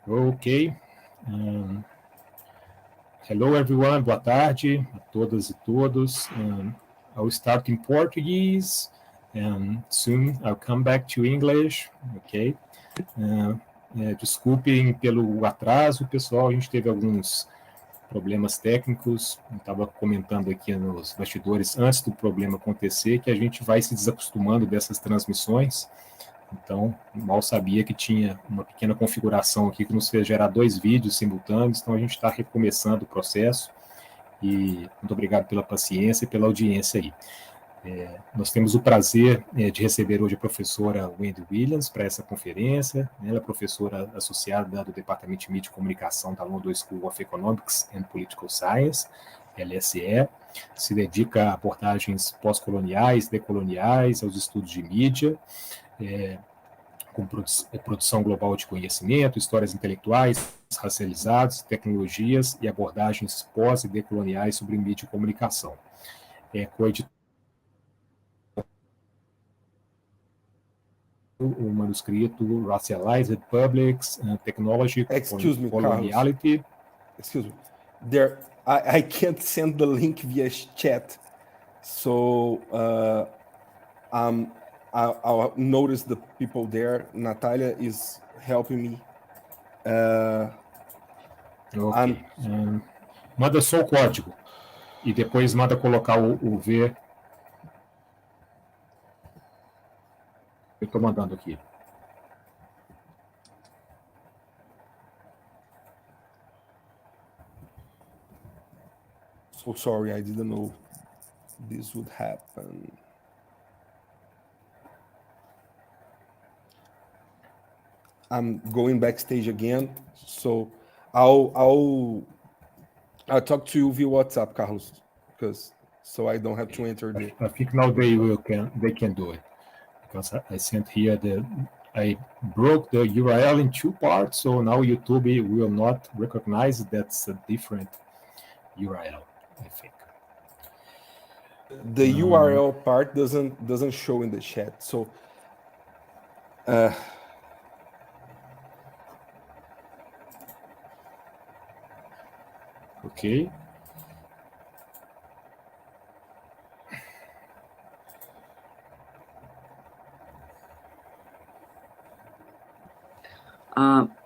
Ok. Hello, everyone. Boa tarde a todas e todos. I'll start in Portuguese, and soon I'll come back to English. Ok. Desculpem pelo atraso, pessoal. A gente teve alguns problemas técnicos. Eu estava comentando aqui nos bastidores, antes do problema acontecer, que a gente vai se desacostumando dessas transmissões. Então, mal sabia que tinha uma pequena configuração aqui que nos fez gerar 2 vídeos simultâneos, então a gente está recomeçando o processo, e muito obrigado pela paciência e pela audiência aí. Nós temos o prazer de receber hoje a professora Wendy Williems para essa conferência. Ela é professora associada do Departamento de Mídia e Comunicação da London School of Economics and Political Science, LSE, se dedica a abordagens pós-coloniais, decoloniais, aos estudos de mídia, com produção global de conhecimento, histórias intelectuais, racializadas, tecnologias e abordagens pós- e decoloniais sobre mídia e comunicação. Coeditora o manuscrito Racialized Publics, Technology, Excuse me, Coloniality. Carlos. Excuse me. There, I can't send the link via chat, so I'll notice the people there. Natalia is helping me. Ok. Manda só o código e depois manda colocar o V. Eu estou mandando aqui. So sorry, I didn't know this would happen. I'm going backstage again, so I'll talk to you via WhatsApp, Carlos, because so I don't have to enter the. I think now they can do it, because I sent here I broke the URL in 2 parts, so now YouTube will not recognize that's a different URL, I think. The URL part doesn't show in the chat, so Ok.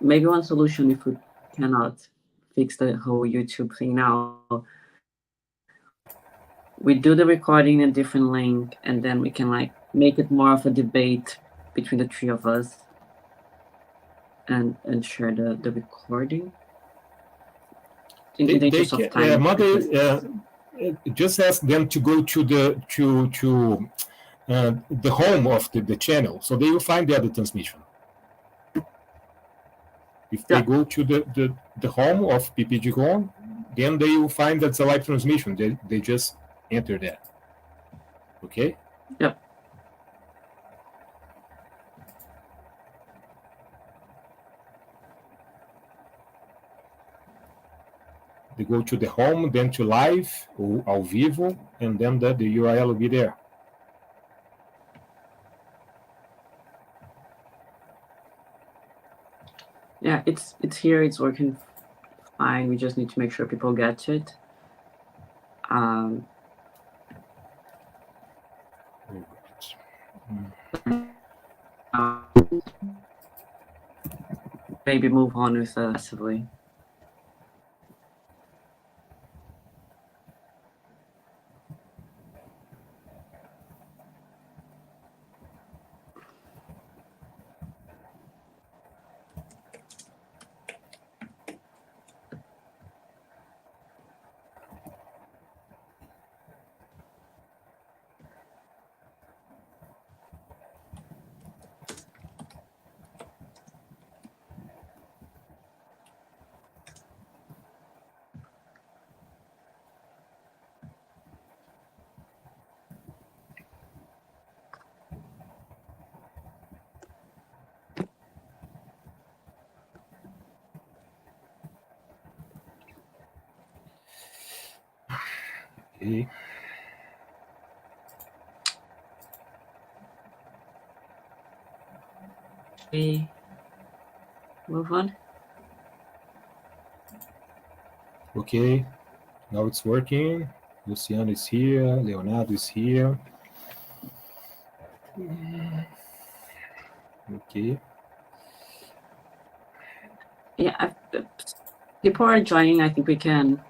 Maybe one solution, if we cannot fix the whole YouTube thing now, we do the recording in a different link, and then we can like make it more of a debate between the 3 of us and share the recording. In interest of time. Just ask them to go to the home of the channel, so they will find the other transmission. If they go to the home of PPGCOM, then they will find that's a live transmission. They just enter that. Okay? Yep. They go to the home, then to live, or ao vivo, and then the URL will be there. Yeah, it's here, it's working fine. We just need to make sure people get to it. Maybe move on with assembly. Okay. We move on. Okay, now it's working. Luciano is here, Leonardo is here. Okay. Yeah, people are joining. I think we can.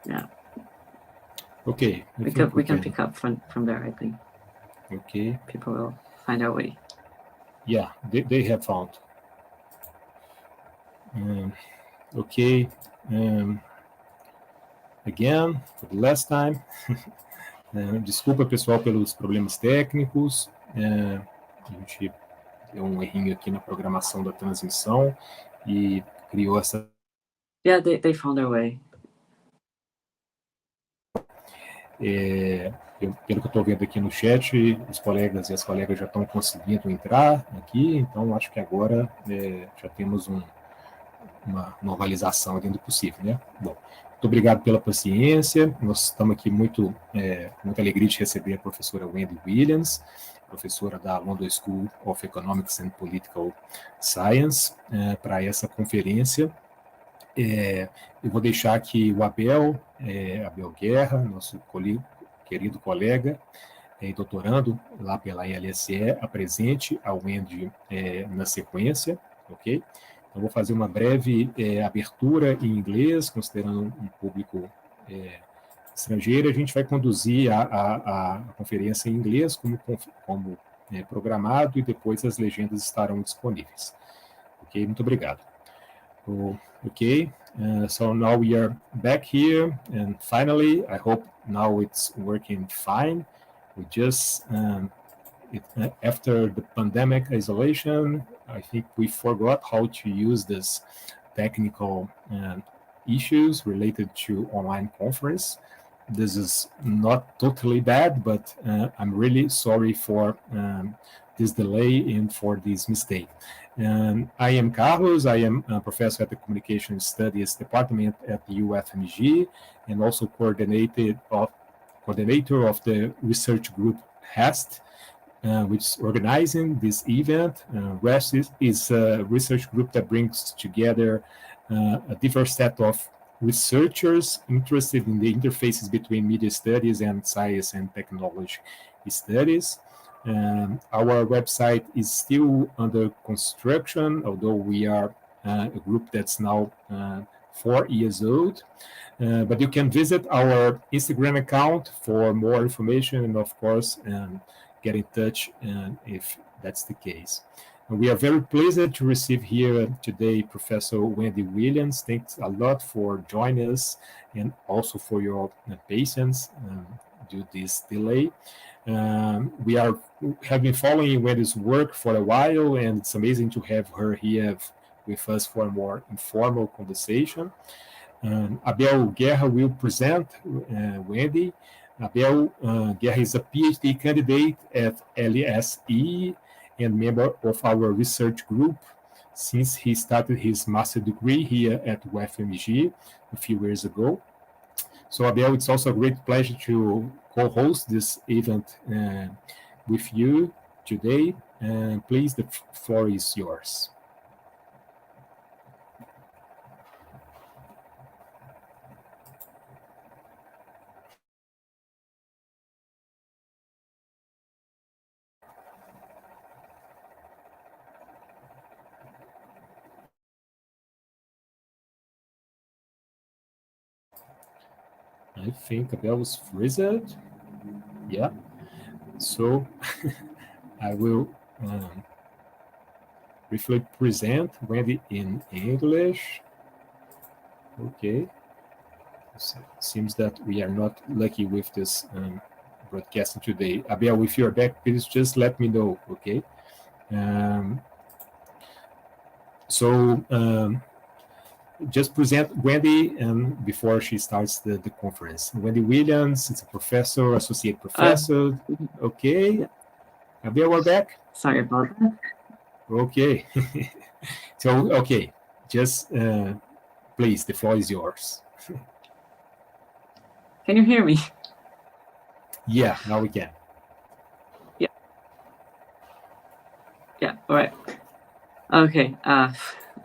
Yeah. Okay. We can pick up from there, I think. Okay. People will find our way. Yeah, they have found. Okay. Again, for the last time. Desculpa, pessoal, pelos problemas técnicos. A gente deu um errinho aqui na programação da transmissão e criou essa... Yeah, they found their way. Pelo que eu estou vendo aqui no chat, os colegas e as colegas já estão conseguindo entrar aqui, então acho que agora já temos uma normalização dentro do possível, né? Bom, muito obrigado pela paciência, nós estamos aqui com muita alegria de receber a professora Wendy Williems, professora da London School of Economics and Political Science, para essa conferência. Eu vou deixar aqui o Abel Guerra, nosso querido colega e doutorando lá pela LSE, apresente a Wendy na sequência, ok? Então, vou fazer uma breve abertura em inglês, considerando um público estrangeiro. A gente vai conduzir a conferência em inglês como programado, e depois as legendas estarão disponíveis. Ok? Muito obrigado. Okay, so now we are back here, and finally, I hope now it's working fine. We just, after the pandemic isolation, I think we forgot how to use this technical issues related to online conference. This is not totally bad, but I'm really sorry for this delay and for this mistake. I am Carlos. I am a professor at the Communication Studies Department at the UFMG, and also coordinator of the research group R-EST, which is organizing this event. R-EST is a research group that brings together a diverse set of researchers interested in the interfaces between media studies and science and technology studies. Our website is still under construction, although we are a group that's now 4 years old. But you can visit our Instagram account for more information, and of course, get in touch if that's the case. And we are very pleased to receive here today Professor Wendy Williems. Thanks a lot for joining us, and also for your patience due to this delay. We have been following Wendy's work for a while, and it's amazing to have her here with us for a more informal conversation. Abel Guerra will present Wendy. Abel Guerra is a PhD candidate at LSE and member of our research group since he started his master's degree here at UFMG a few years ago. So Abel, it's also a great pleasure to co-host this event with you today. Please, the floor is yours. I think Abel was frozen. Yeah. So I will briefly present Wendy in English. Okay. Seems that we are not lucky with this broadcasting today. Abel, if you're back, please just let me know, okay? Just present Wendy before she starts the conference. Wendy Williems is a professor, associate professor. Okay. Abel, we're back. Sorry about that. Okay. So, okay. Just please, the floor is yours. Can you hear me? Yeah, now we can. Yeah. Yeah, all right. Okay,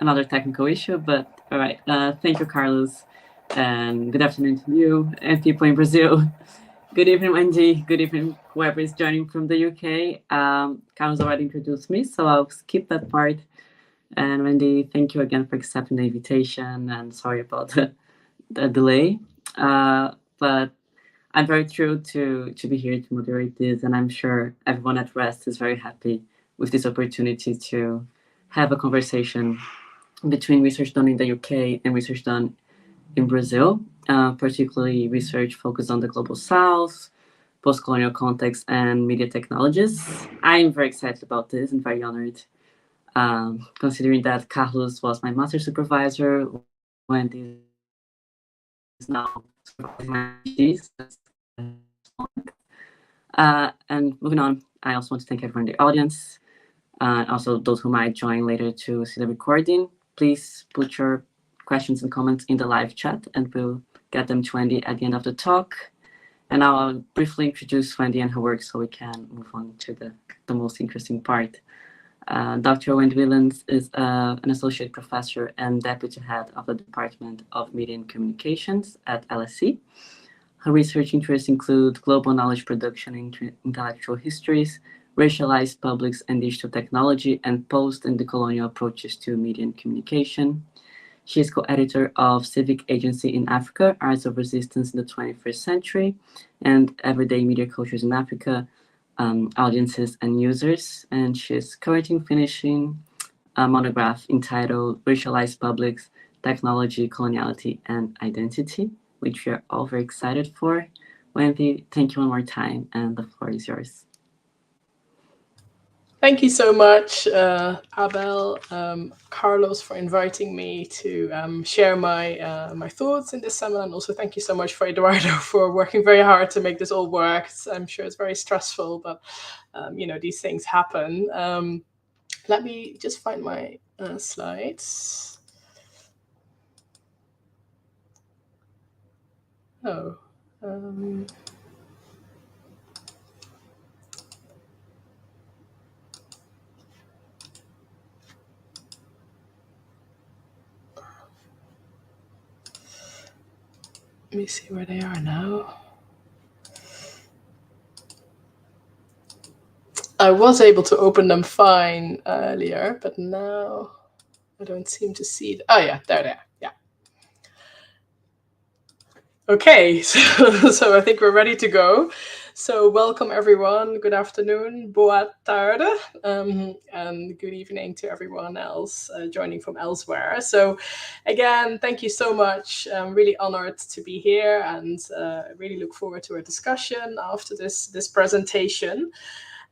another technical issue, but All right. Thank you, Carlos. And good afternoon to you and people in Brazil. Good evening, Wendy. Good evening, whoever is joining from the UK. Carlos already introduced me, so I'll skip that part. And Wendy, thank you again for accepting the invitation, and sorry about the delay. But I'm very thrilled to be here to moderate this, and I'm sure everyone at R-EST is very happy with this opportunity to have a conversation between research done in the UK and research done in Brazil, particularly research focused on the Global South, post-colonial context, and media technologies. I'm very excited about this and very honored, considering that Carlos was my master supervisor, Wendy is now supervising my PhDs. And moving on, I also want to thank everyone in the audience, and also those who might join later to see the recording. Please put your questions and comments in the live chat, and we'll get them to Wendy at the end of the talk. And I'll briefly introduce Wendy and her work so we can move on to the most interesting part. Dr. Wendy Willems is an associate professor and deputy head of the Department of Media and Communications at LSE. Her research interests include global knowledge production in intellectual histories, racialized publics and digital technology, and post- and decolonial approaches to media and communication. She is co-editor of Civic Agency in Africa, Arts of Resistance in the 21st Century, and Everyday Media Cultures in Africa, Audiences and Users. And she's currently finishing a monograph entitled Racialized Publics, Technology, Coloniality, and Identity, which we are all very excited for. Wendy, thank you one more time, and the floor is yours. Thank you so much, Abel, Carlos, for inviting me to share my thoughts in this seminar. And also thank you so much for Eduardo for working very hard to make this all work. I'm sure it's very stressful, but these things happen. Let me just find my slides. Oh. Let me see where they are now. I was able to open them fine earlier, but now I don't seem to see it. Oh yeah, there they are. Yeah. Okay, so I think we're ready to go. So welcome everyone. Good afternoon, boa tarde, and good evening to everyone else joining from elsewhere. So again, thank you so much. I'm really honored to be here, and really look forward to a discussion after this presentation.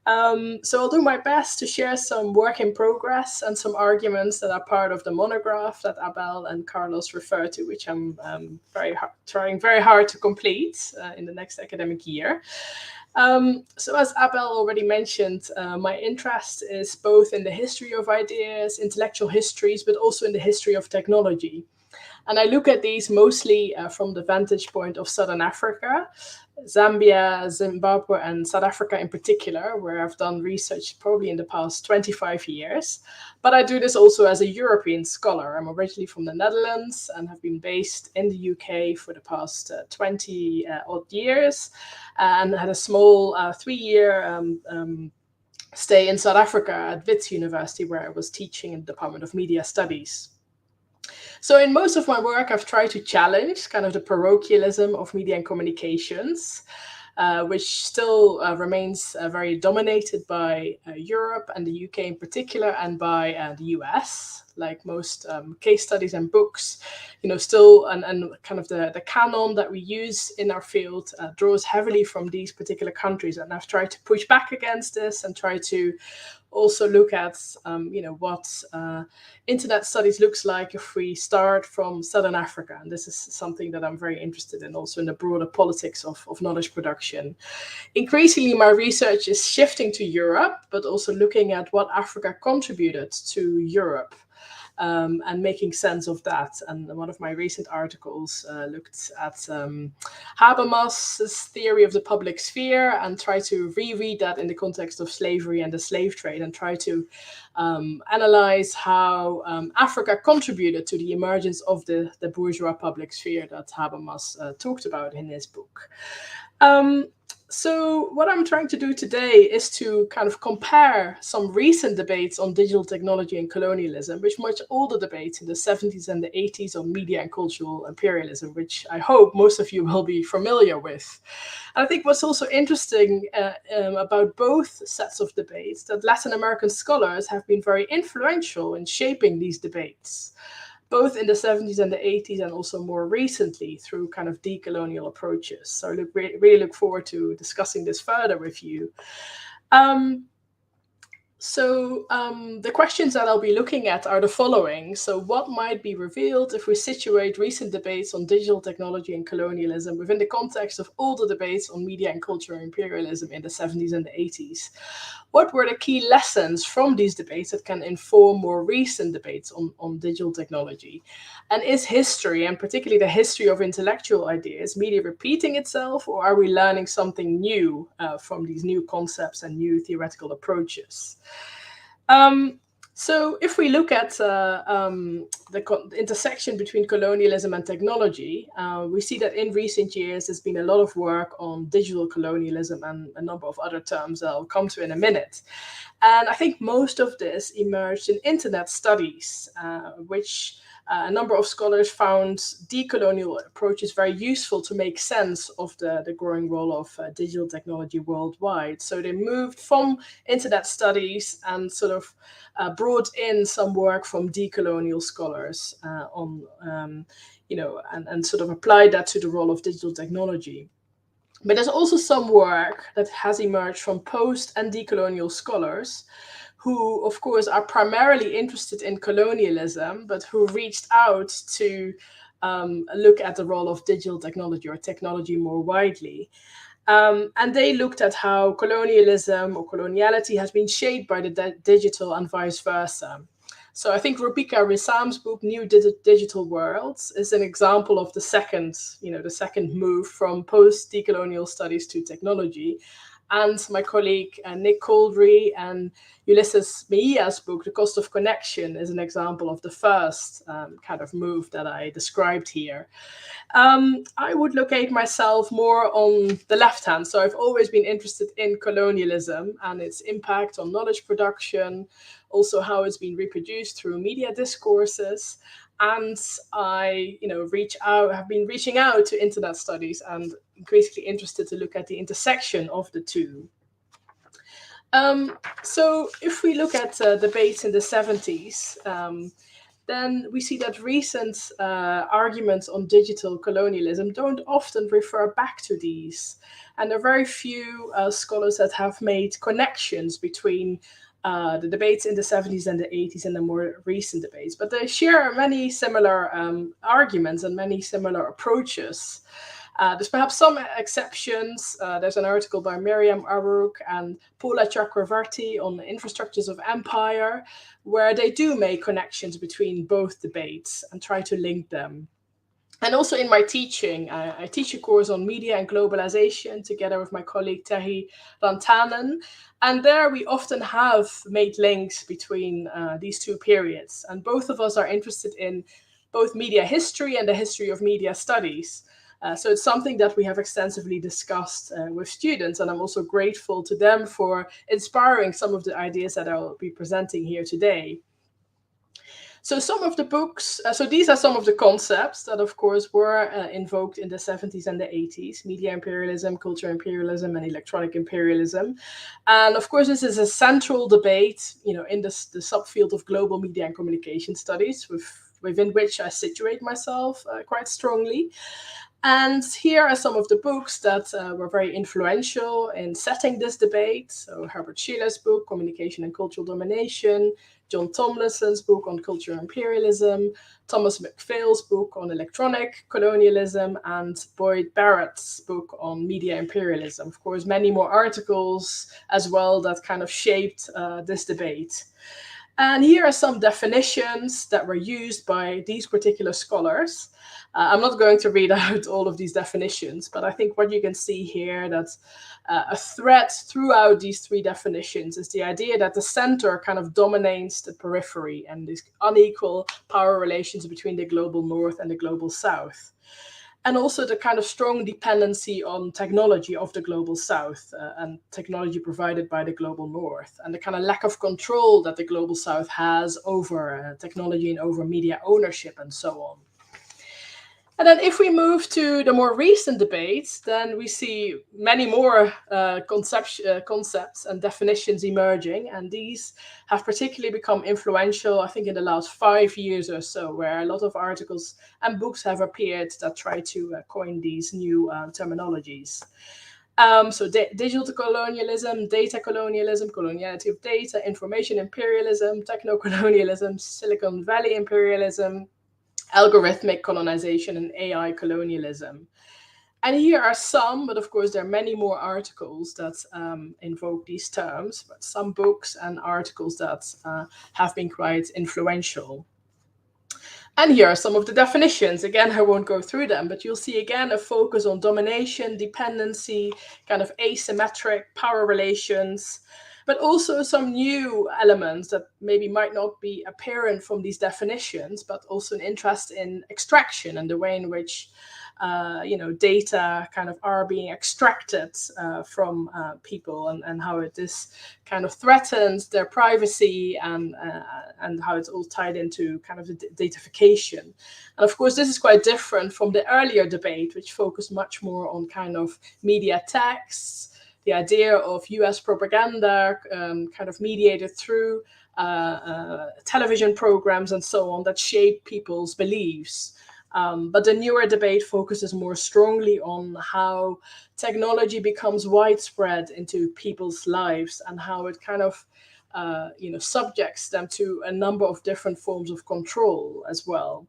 So I'll do my best to share some work in progress and some arguments that are part of the monograph that Abel and Carlos refer to, which I'm trying very hard to complete in the next academic year. So as Abel already mentioned, my interest is both in the history of ideas, intellectual histories, but also in the history of technology. And I look at these mostly from the vantage point of Southern Africa, Zambia, Zimbabwe, and South Africa in particular, where I've done research probably in the past 25 years. But I do this also as a European scholar. I'm originally from the Netherlands and have been based in the UK for the past 20 odd years, and had a small 3-year stay in South Africa at Wits University, where I was teaching in the Department of Media Studies. So in most of my work, I've tried to challenge kind of the parochialism of media and communications, which still remains very dominated by Europe and the UK in particular, and by the US. Like most case studies and books, still and kind of the canon that we use in our field draws heavily from these particular countries. And I've tried to push back against this and try to also look at, what internet studies looks like if we start from Southern Africa. And this is something that I'm very interested in, also in the broader politics of knowledge production. Increasingly, my research is shifting to Europe, but also looking at what Africa contributed to Europe. and making sense of that. And one of my recent articles looked at Habermas's theory of the public sphere and tried to reread that in the context of slavery and the slave trade, and try to analyze how Africa contributed to the emergence of the bourgeois public sphere that Habermas talked about in his book. So what I'm trying to do today is to kind of compare some recent debates on digital technology and colonialism, which much older debates in the 70s and the 80s on media and cultural imperialism, which I hope most of you will be familiar with. And I think what's also interesting about both sets of debates, that Latin American scholars have been very influential in shaping these debates, both in the 70s and the 80s, and also more recently through kind of decolonial approaches. So I really look forward to discussing this further with you. The questions that I'll be looking at are the following. So what might be revealed if we situate recent debates on digital technology and colonialism within the context of older debates on media and cultural imperialism in the 70s and the 80s? What were the key lessons from these debates that can inform more recent debates on digital technology? And is history, and particularly the history of intellectual ideas, media repeating itself, or are we learning something new from these new concepts and new theoretical approaches? So if we look at the intersection between colonialism and technology, we see that in recent years there's been a lot of work on digital colonialism and a number of other terms that I'll come to in a minute. And I think most of this emerged in internet studies, which a number of scholars found decolonial approaches very useful to make sense of the growing role of digital technology worldwide. So they moved from internet studies and sort of brought in some work from decolonial scholars and sort of applied that to the role of digital technology. But there's also some work that has emerged from post and decolonial scholars who, of course, are primarily interested in colonialism, but who reached out to look at the role of digital technology or technology more widely. And they looked at how colonialism or coloniality has been shaped by the digital and vice versa. So I think Rupika Risam's book, New Digital Worlds, is an example of the second move from post-decolonial studies to technology. And my colleague Nick Coldry and Ulysses Mejia's book, The Cost of Connection, is an example of the first kind of move that I described here. I would locate myself more on the left hand. So I've always been interested in colonialism and its impact on knowledge production, also how it's been reproduced through media discourses. And I, have been reaching out to internet studies and increasingly interested to look at the intersection of the two. So if we look at debates in the 70s, then we see that recent arguments on digital colonialism don't often refer back to these. And there are very few scholars that have made connections between the debates in the 70s and the 80s and the more recent debates. But they share many similar arguments and many similar approaches. There's perhaps some exceptions. There's an article by Miriam Arouk and Paula Chakravarti on the infrastructures of empire, where they do make connections between both debates and try to link them. And also in my teaching, I teach a course on media and globalization together with my colleague Terhi Rantanen. And there we often have made links between these two periods. And both of us are interested in both media history and the history of media studies. So it's something that we have extensively discussed with students, and I'm also grateful to them for inspiring some of the ideas that I'll be presenting here today. So some of the books, so these are some of the concepts that, of course, were invoked in the 70s and the 80s: media imperialism, culture imperialism, and electronic imperialism. And of course, this is a central debate, in the subfield of global media and communication studies, within which I situate myself quite strongly. And here are some of the books that were very influential in setting this debate. So Herbert Schiller's book, Communication and Cultural Domination, John Tomlinson's book on cultural imperialism, Thomas McPhail's book on electronic colonialism, and Boyd Barrett's book on media imperialism. Of course, many more articles as well that kind of shaped this debate. And here are some definitions that were used by these particular scholars. I'm not going to read out all of these definitions, but I think what you can see here, that a thread throughout these three definitions is the idea that the center kind of dominates the periphery and these unequal power relations between the global north and the global south. And also the kind of strong dependency on technology of the global south and technology provided by the global north, and the kind of lack of control that the global south has over technology and over media ownership and so on. And then if we move to the more recent debates, then we see many more concepts and definitions emerging. And these have particularly become influential, I think, in the last 5 years or so, where a lot of articles and books have appeared that try to coin these new terminologies. So digital colonialism, data colonialism, coloniality of data, information imperialism, techno-colonialism, Silicon Valley imperialism, algorithmic colonization, and AI colonialism. And here are some, but of course there are many more articles that invoke these terms, but some books and articles that have been quite influential. And here are some of the definitions. Again, I won't go through them, but you'll see again a focus on domination, dependency, kind of asymmetric power relations, but also some new elements that maybe might not be apparent from these definitions, but also an interest in extraction and the way in which data kind of are being extracted from people, and how this kind of threatens their privacy, and how it's all tied into kind of the datafication. And of course, this is quite different from the earlier debate, which focused much more on kind of media texts, the idea of US propaganda kind of mediated through television programs and so on that shape people's beliefs. But the newer debate focuses more strongly on how technology becomes widespread into people's lives, and how it kind of subjects them to a number of different forms of control as well.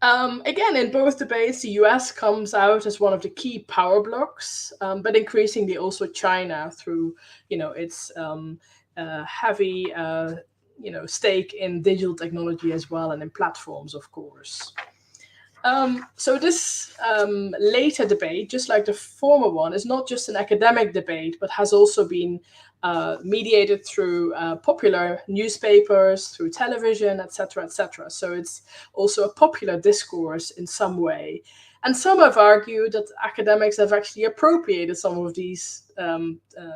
Again, in both debates, the US comes out as one of the key power blocks, but increasingly also China through, its heavy, stake in digital technology as well, and in platforms, of course. So this later debate, just like the former one, is not just an academic debate, but has also been mediated through popular newspapers, through television, etc., etc. So it's also a popular discourse in some way. And some have argued that academics have actually appropriated some of these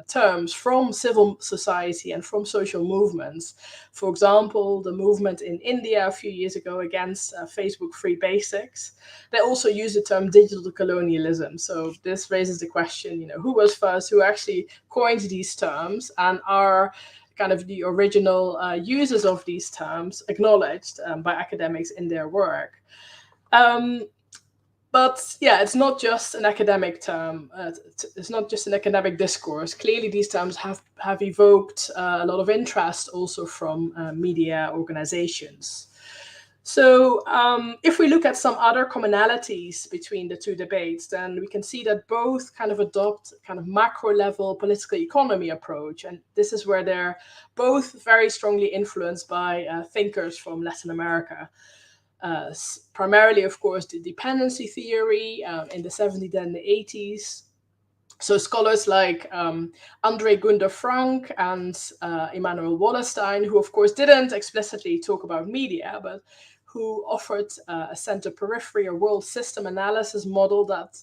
terms from civil society and from social movements. For example, the movement in India a few years ago against Facebook free basics, they also used the term digital colonialism. So this raises the question, who was first, who actually coined these terms, and are kind of the original users of these terms acknowledged by academics in their work. But yeah, it's not just an academic term. It's not just an academic discourse. Clearly, these terms have evoked a lot of interest also from media organizations. So if we look at some other commonalities between the two debates, then we can see that both kind of adopt kind of macro level political economy approach. And this is where they're both very strongly influenced by thinkers from Latin America. Primarily, of course, the dependency theory in the 70s and the 80s. So scholars like Andre Gunder Frank and Immanuel Wallerstein, who of course didn't explicitly talk about media, but who offered a center periphery or world system analysis model that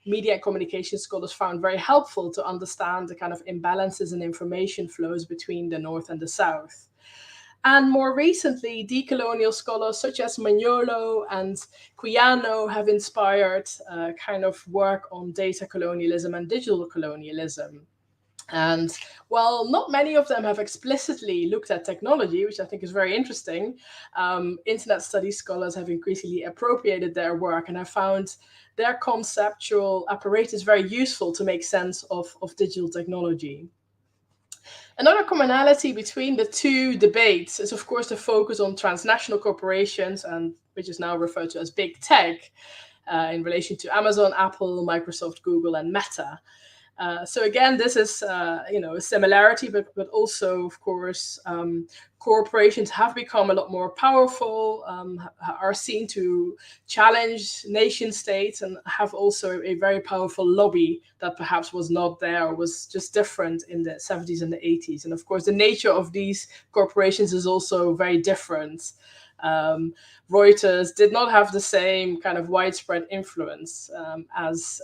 media and communication scholars found very helpful to understand the kind of imbalances in information flows between the North and the South. And more recently, decolonial scholars such as Magnolo and Quijano have inspired kind of work on data colonialism and digital colonialism. And while not many of them have explicitly looked at technology, which I think is very interesting, internet studies scholars have increasingly appropriated their work and have found their conceptual apparatus very useful to make sense of digital technology. Another commonality between the two debates is, of course, the focus on transnational corporations, and which is now referred to as big tech, in relation to Amazon, Apple, Microsoft, Google, and Meta. So again, this is a similarity, but also, of course, corporations have become a lot more powerful, are seen to challenge nation states, and have also a very powerful lobby that perhaps was not there, or was just different in the 70s and the 80s. And of course, the nature of these corporations is also very different. Reuters did not have the same kind of widespread influence as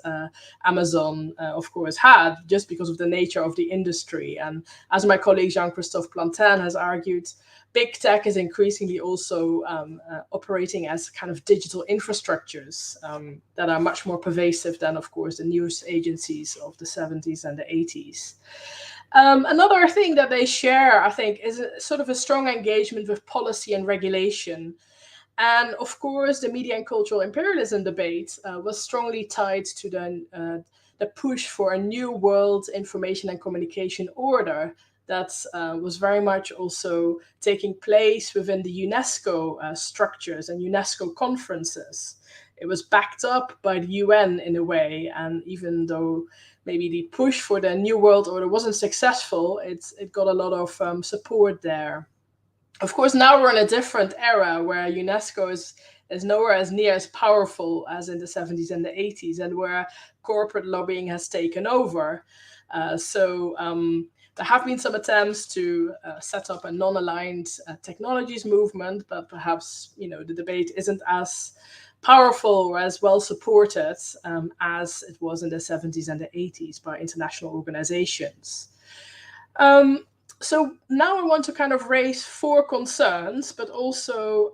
Amazon, of course, had, just because of the nature of the industry. And as my colleague Jean-Christophe Plantin has argued, big tech is increasingly also operating as kind of digital infrastructures that are much more pervasive than, of course, the news agencies of the 70s and the 80s. Another thing that they share, I think, is sort of a strong engagement with policy and regulation. And of course, the media and cultural imperialism debate was strongly tied to the push for a new world information and communication order that was very much also taking place within the UNESCO structures and UNESCO conferences. It was backed up by the UN in a way, and even though maybe the push for the New World Order wasn't successful, it got a lot of support there. Of course, now we're in a different era where UNESCO is nowhere as near as powerful as in the 70s and the 80s, and where corporate lobbying has taken over. There have been some attempts to set up a non-aligned technologies movement, but perhaps the debate isn't as powerful or as well supported as it was in the 70s and the 80s by international organizations. So now I want to kind of raise 4 concerns, but also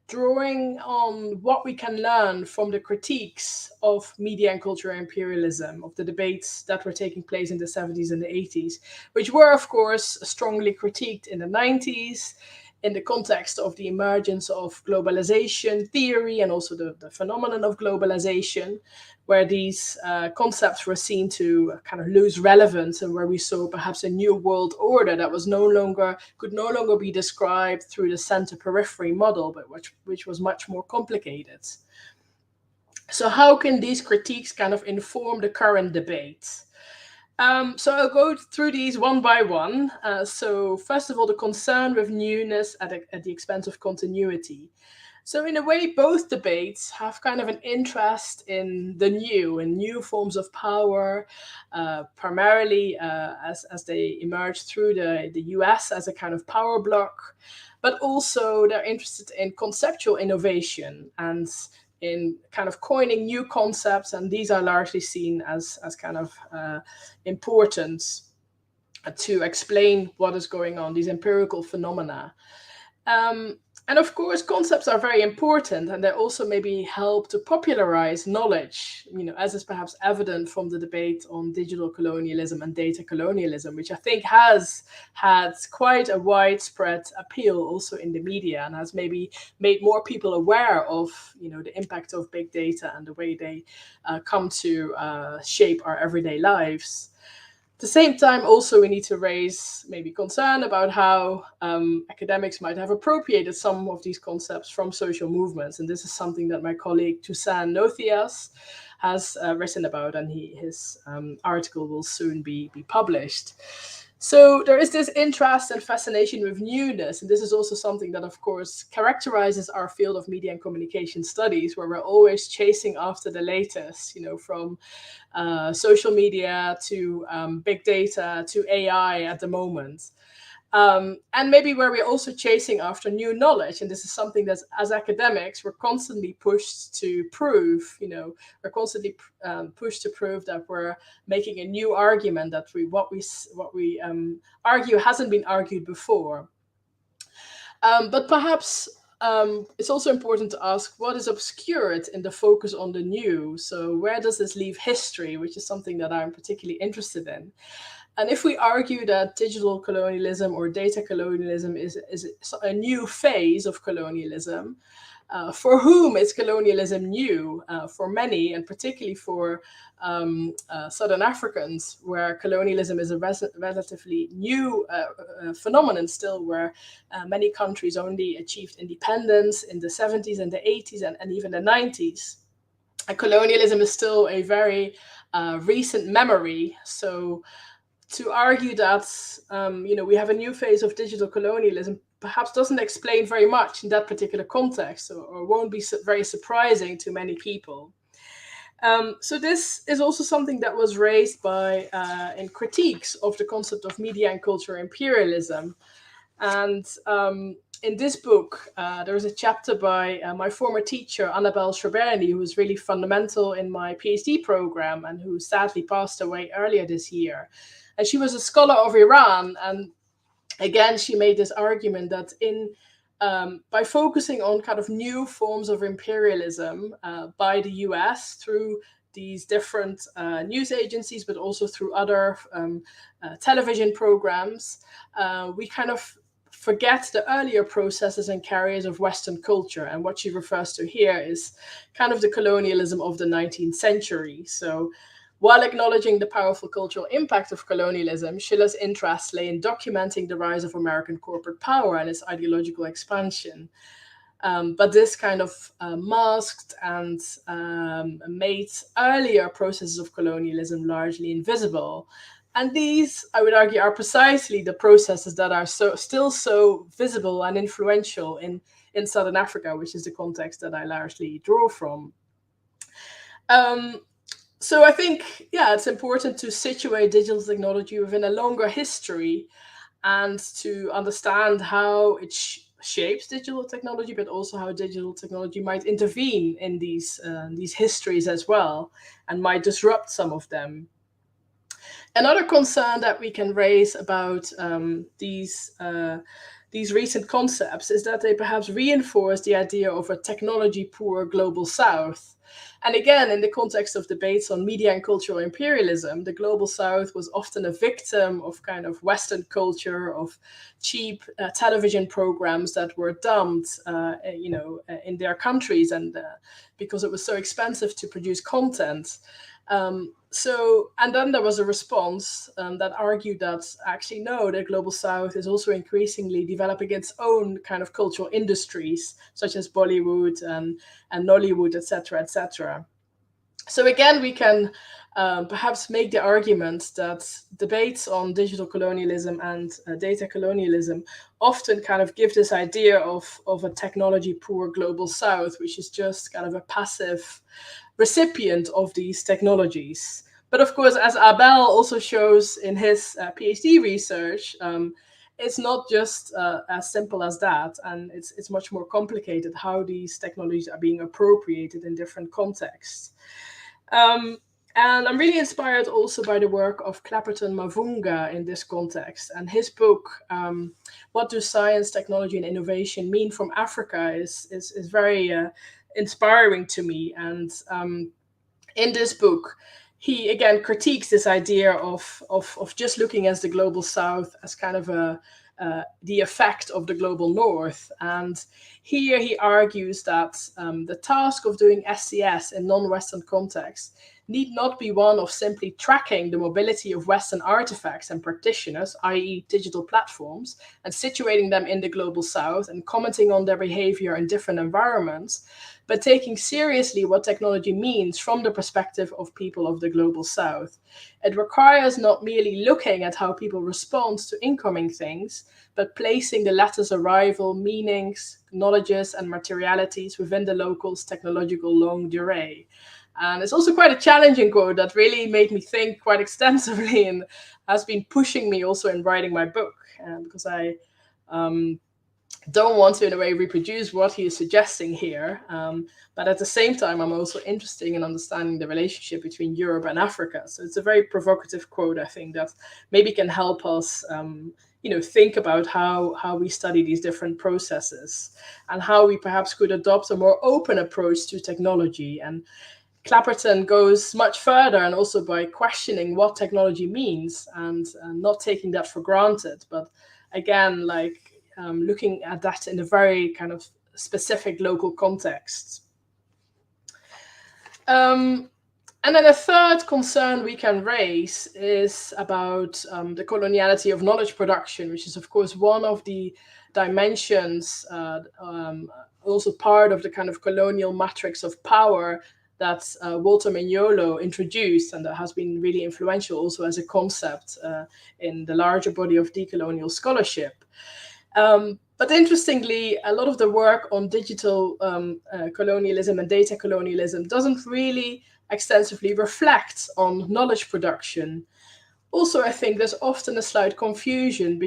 drawing on what we can learn from the critiques of media and cultural imperialism, of the debates that were taking place in the 70s and the 80s, which were, of course, strongly critiqued in the 90s, in the context of the emergence of globalization theory and also the phenomenon of globalization, where these concepts were seen to kind of lose relevance, and where we saw perhaps a new world order that could no longer be described through the center-periphery model, but which was much more complicated. So how can these critiques kind of inform the current debate? So I'll go through these one by one. So first of all, the concern with newness at the expense of continuity. So in a way, both debates have kind of an interest in the new, in new forms of power, primarily as they emerge through the US as a kind of power bloc, but also they're interested in conceptual innovation and in kind of coining new concepts, and these are largely seen as kind of important to explain what is going on, these empirical phenomena. And of course, concepts are very important, and they also maybe help to popularize knowledge, as is perhaps evident from the debate on digital colonialism and data colonialism, which I think has had quite a widespread appeal also in the media, and has maybe made more people aware of, the impact of big data and the way they come to shape our everyday lives. At the same time, also, we need to raise maybe concern about how academics might have appropriated some of these concepts from social movements. And this is something that my colleague Toussaint Nothias has written about, and his article will soon be published. So there is this interest and fascination with newness, and this is also something that, of course, characterizes our field of media and communication studies, where we're always chasing after the latest, from social media to big data to AI at the moment. And maybe where we're also chasing after new knowledge. And this is something that as academics, we're constantly pushed to prove, we're constantly pushed to prove that we're making a new argument, that what we argue hasn't been argued before. But perhaps it's also important to ask what is obscured in the focus on the new. So where does this leave history, which is something that I'm particularly interested in. And if we argue that digital colonialism or data colonialism is a new phase of colonialism, for whom is colonialism new? For many, and particularly for Southern Africans, where colonialism is a relatively new phenomenon still, where many countries only achieved independence in the 70s and the 80s and even the 90s. And colonialism is still a very recent memory. So to argue that we have a new phase of digital colonialism perhaps doesn't explain very much in that particular context, or won't be very surprising to many people. So this is also something that was raised by in critiques of the concept of media and cultural imperialism. And in this book, there is a chapter by my former teacher, Annabelle Schreberny, who was really fundamental in my PhD program and who sadly passed away earlier this year. And she was a scholar of Iran. And again, she made this argument that by focusing on kind of new forms of imperialism by the US through these different news agencies, but also through other television programs, we kind of forget the earlier processes and carriers of Western culture. And what she refers to here is kind of the colonialism of the 19th century. So while acknowledging the powerful cultural impact of colonialism, Schiller's interest lay in documenting the rise of American corporate power and its ideological expansion. But this kind of masked and made earlier processes of colonialism largely invisible. And these, I would argue, are precisely the processes that are still so visible and influential in Southern Africa, which is the context that I largely draw from. So I think, it's important to situate digital technology within a longer history and to understand how it shapes digital technology, but also how digital technology might intervene in these histories as well and might disrupt some of them. Another concern that we can raise about these recent concepts is that they perhaps reinforce the idea of a technology-poor global South. And again, in the context of debates on media and cultural imperialism, the global South was often a victim of kind of Western culture, of cheap television programs that were dumped, in their countries, and because it was so expensive to produce content. And then there was a response that argued that actually, no, the global South is also increasingly developing its own kind of cultural industries, such as Bollywood and Nollywood, etc., etc. So again, we can perhaps make the argument that debates on digital colonialism and data colonialism often kind of give this idea of a technology-poor global South, which is just kind of a passive recipient of these technologies. But of course, as Abel also shows in his PhD research, it's not just as simple as that, and it's much more complicated how these technologies are being appropriated in different contexts. And I'm really inspired also by the work of Clapperton Mavunga in this context, and his book, What Do Science, Technology and Innovation Mean from Africa, is very inspiring to me. And in this book, he again critiques this idea of just looking at the global South as kind of the effect of the global North. And here he argues that the task of doing SCS in non-Western contexts need not be one of simply tracking the mobility of Western artifacts and practitioners, i.e. digital platforms, and situating them in the global South and commenting on their behavior in different environments, but taking seriously what technology means from the perspective of people of the global South. It requires not merely looking at how people respond to incoming things, but placing the latter's arrival, meanings, knowledges, and materialities within the local's technological longue durée. And it's also quite a challenging quote that really made me think quite extensively and has been pushing me also in writing my book, because I don't want to, in a way, reproduce what he is suggesting here. But at the same time, I'm also interested in understanding the relationship between Europe and Africa. So it's a very provocative quote, I think, that maybe can help us think about how we study these different processes and how we perhaps could adopt a more open approach to technology. And Clapperton goes much further, and also by questioning what technology means and not taking that for granted, but again, looking at that in a very kind of specific local context. And then a third concern we can raise is about the coloniality of knowledge production, which is, of course, one of the dimensions, also part of the kind of colonial matrix of power that Walter Mignolo introduced, and that has been really influential also as a concept in the larger body of decolonial scholarship. But interestingly, a lot of the work on digital colonialism and data colonialism doesn't really extensively reflect on knowledge production. Also, I think there's often a slight confusion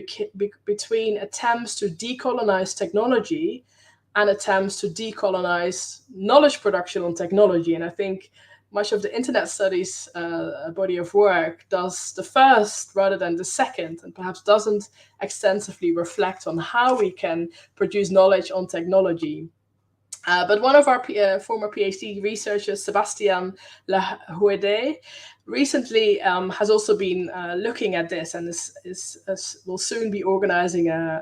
between attempts to decolonize technology and attempts to decolonize knowledge production on technology. And I think much of the internet studies body of work does the first rather than the second, and perhaps doesn't extensively reflect on how we can produce knowledge on technology. But one of our former PhD researchers, Sebastian Lahouede, recently has also been looking at this, and will soon be organizing a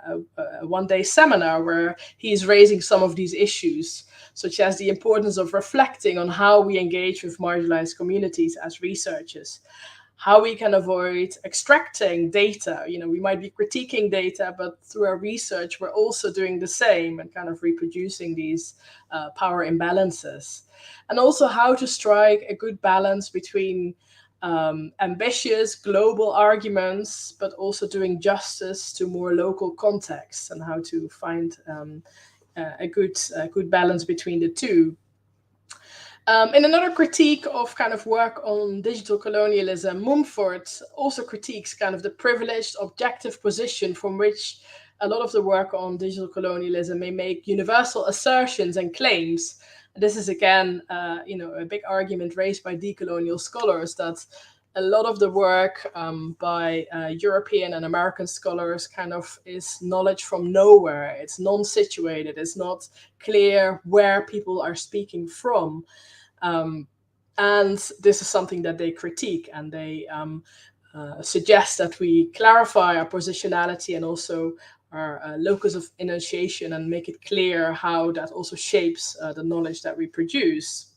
one-day seminar where he's raising some of these issues, such as the importance of reflecting on how we engage with marginalized communities as researchers, how we can avoid extracting data. You know, we might be critiquing data, but through our research, we're also doing the same and kind of reproducing these power imbalances. And also how to strike a good balance between ambitious global arguments, but also doing justice to more local contexts, and how to find a good balance between the two. In another critique of kind of work on digital colonialism, Mumford also critiques kind of the privileged objective position from which a lot of the work on digital colonialism may make universal assertions and claims. This is again, a big argument raised by decolonial scholars, that a lot of the work by European and American scholars kind of is knowledge from nowhere. It's non-situated. It's not clear where people are speaking from. And this is something that they critique, and they suggest that we clarify our positionality and also our locus of enunciation, and make it clear how that also shapes the knowledge that we produce.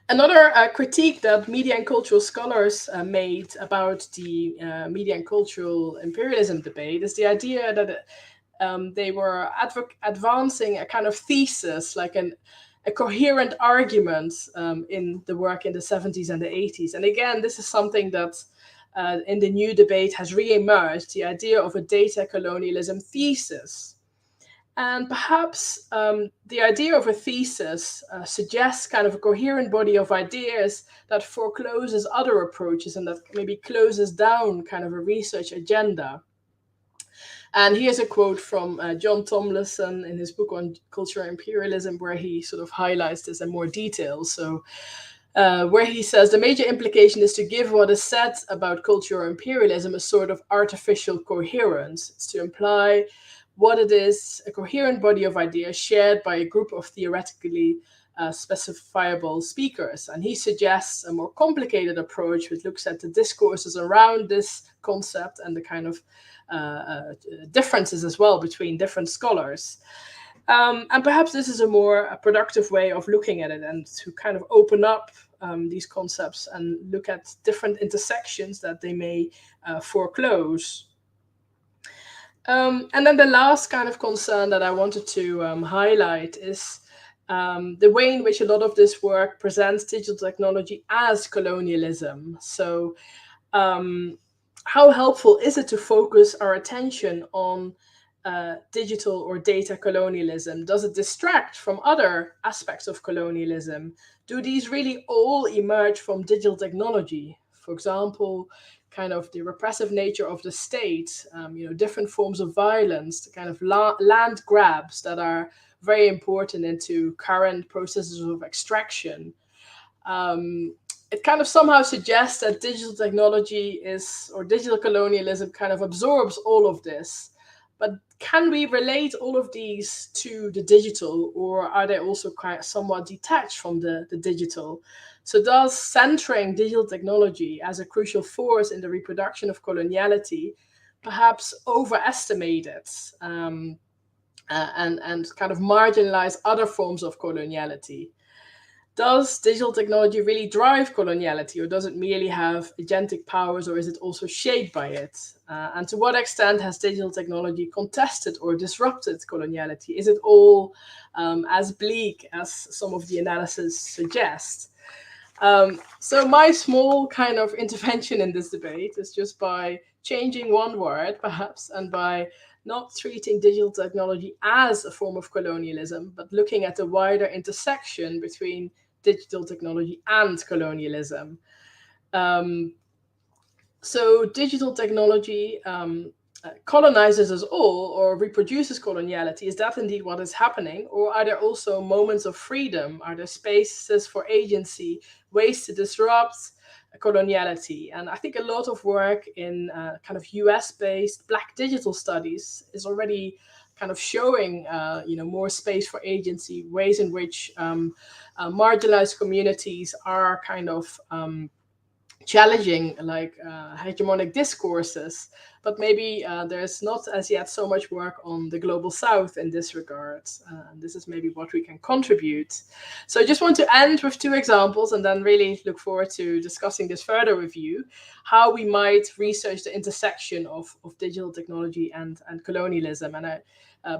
Another critique that media and cultural scholars made about the media and cultural imperialism debate is the idea that they were advancing a kind of thesis, like a coherent argument in the work in the 70s and the 80s. And again, this is something that in the new debate has re-emerged, the idea of a data colonialism thesis. And perhaps the idea of a thesis suggests kind of a coherent body of ideas that forecloses other approaches, and that maybe closes down kind of a research agenda. And here's a quote from John Tomlinson in his book on cultural imperialism, where he sort of highlights this in more detail. So where he says, the major implication is to give what is said about cultural imperialism a sort of artificial coherence. It's to imply what it is, a coherent body of ideas shared by a group of theoretically specifiable speakers. And he suggests a more complicated approach, which looks at the discourses around this concept and the kind of differences as well between different scholars. And perhaps this is a more productive way of looking at it, and to kind of open up these concepts and look at different intersections that they may foreclose. And then the last kind of concern that I wanted to highlight is the way in which a lot of this work presents digital technology as colonialism. So how helpful is it to focus our attention on digital or data colonialism? Does it distract from other aspects of colonialism? Do these really all emerge from digital technology? For example, kind of the repressive nature of the state, different forms of violence, the kind of land grabs that are very important into current processes of extraction. It kind of somehow suggests that digital technology or digital colonialism kind of absorbs all of this. But can we relate all of these to the digital, or are they also somewhat detached from the digital? So does centering digital technology as a crucial force in the reproduction of coloniality perhaps overestimate it and kind of marginalize other forms of coloniality? does digital technology really drive coloniality, or does it merely have agentic powers, or is it also shaped by it? And to what extent has digital technology contested or disrupted coloniality? Is it all as bleak as some of the analysis suggests? So my small kind of intervention in this debate is just by changing one word, perhaps, and by not treating digital technology as a form of colonialism, but looking at the wider intersection between digital technology and colonialism. So digital technology colonizes us all, or reproduces coloniality. Is that indeed what is happening? Or are there also moments of freedom? Are there spaces for agency, ways to disrupt coloniality? And I think a lot of work in kind of US-based Black digital studies is already kind of showing more space for agency, ways in which marginalized communities are kind of challenging like hegemonic discourses, but maybe there's not as yet so much work on the global south in this regard. And this is maybe what we can contribute. So I just want to end with 2 examples and then really look forward to discussing this further with you, how we might research the intersection of digital technology and colonialism. And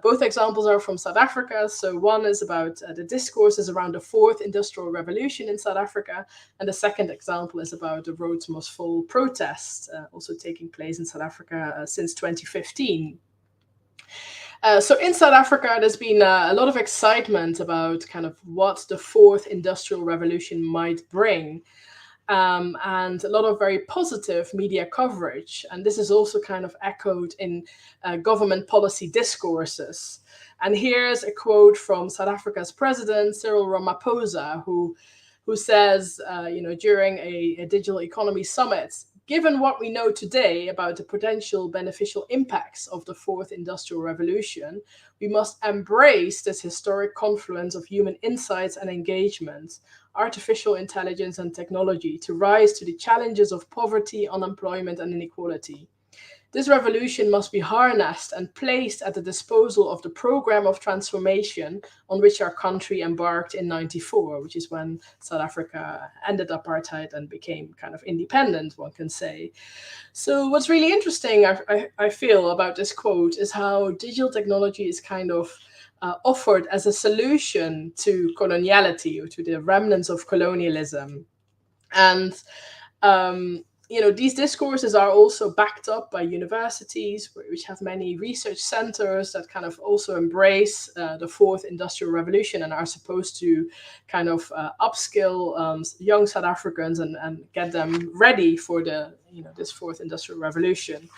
both examples are from South Africa. So one is about the discourses around the 4th Industrial Revolution in South Africa. And the second example is about the Roads Must Fall protests, also taking place in South Africa since 2015. So in South Africa, there's been a lot of excitement about kind of what the 4th Industrial Revolution might bring. And a lot of very positive media coverage. And this is also kind of echoed in government policy discourses. And here's a quote from South Africa's president, Cyril Ramaphosa, who says, during a digital economy summit, given what we know today about the potential beneficial impacts of the 4th Industrial Revolution, we must embrace this historic confluence of human insights and engagement, artificial intelligence and technology to rise to the challenges of poverty, unemployment, and inequality. This revolution must be harnessed and placed at the disposal of the program of transformation on which our country embarked in '94, which is when South Africa ended apartheid and became kind of independent, one can say. So what's really interesting, I feel, about this quote is how digital technology is kind of offered as a solution to coloniality, or to the remnants of colonialism. And these discourses are also backed up by universities, which have many research centers that kind of also embrace the 4th Industrial Revolution and are supposed to kind of upskill young South Africans and get them ready for this 4th Industrial Revolution.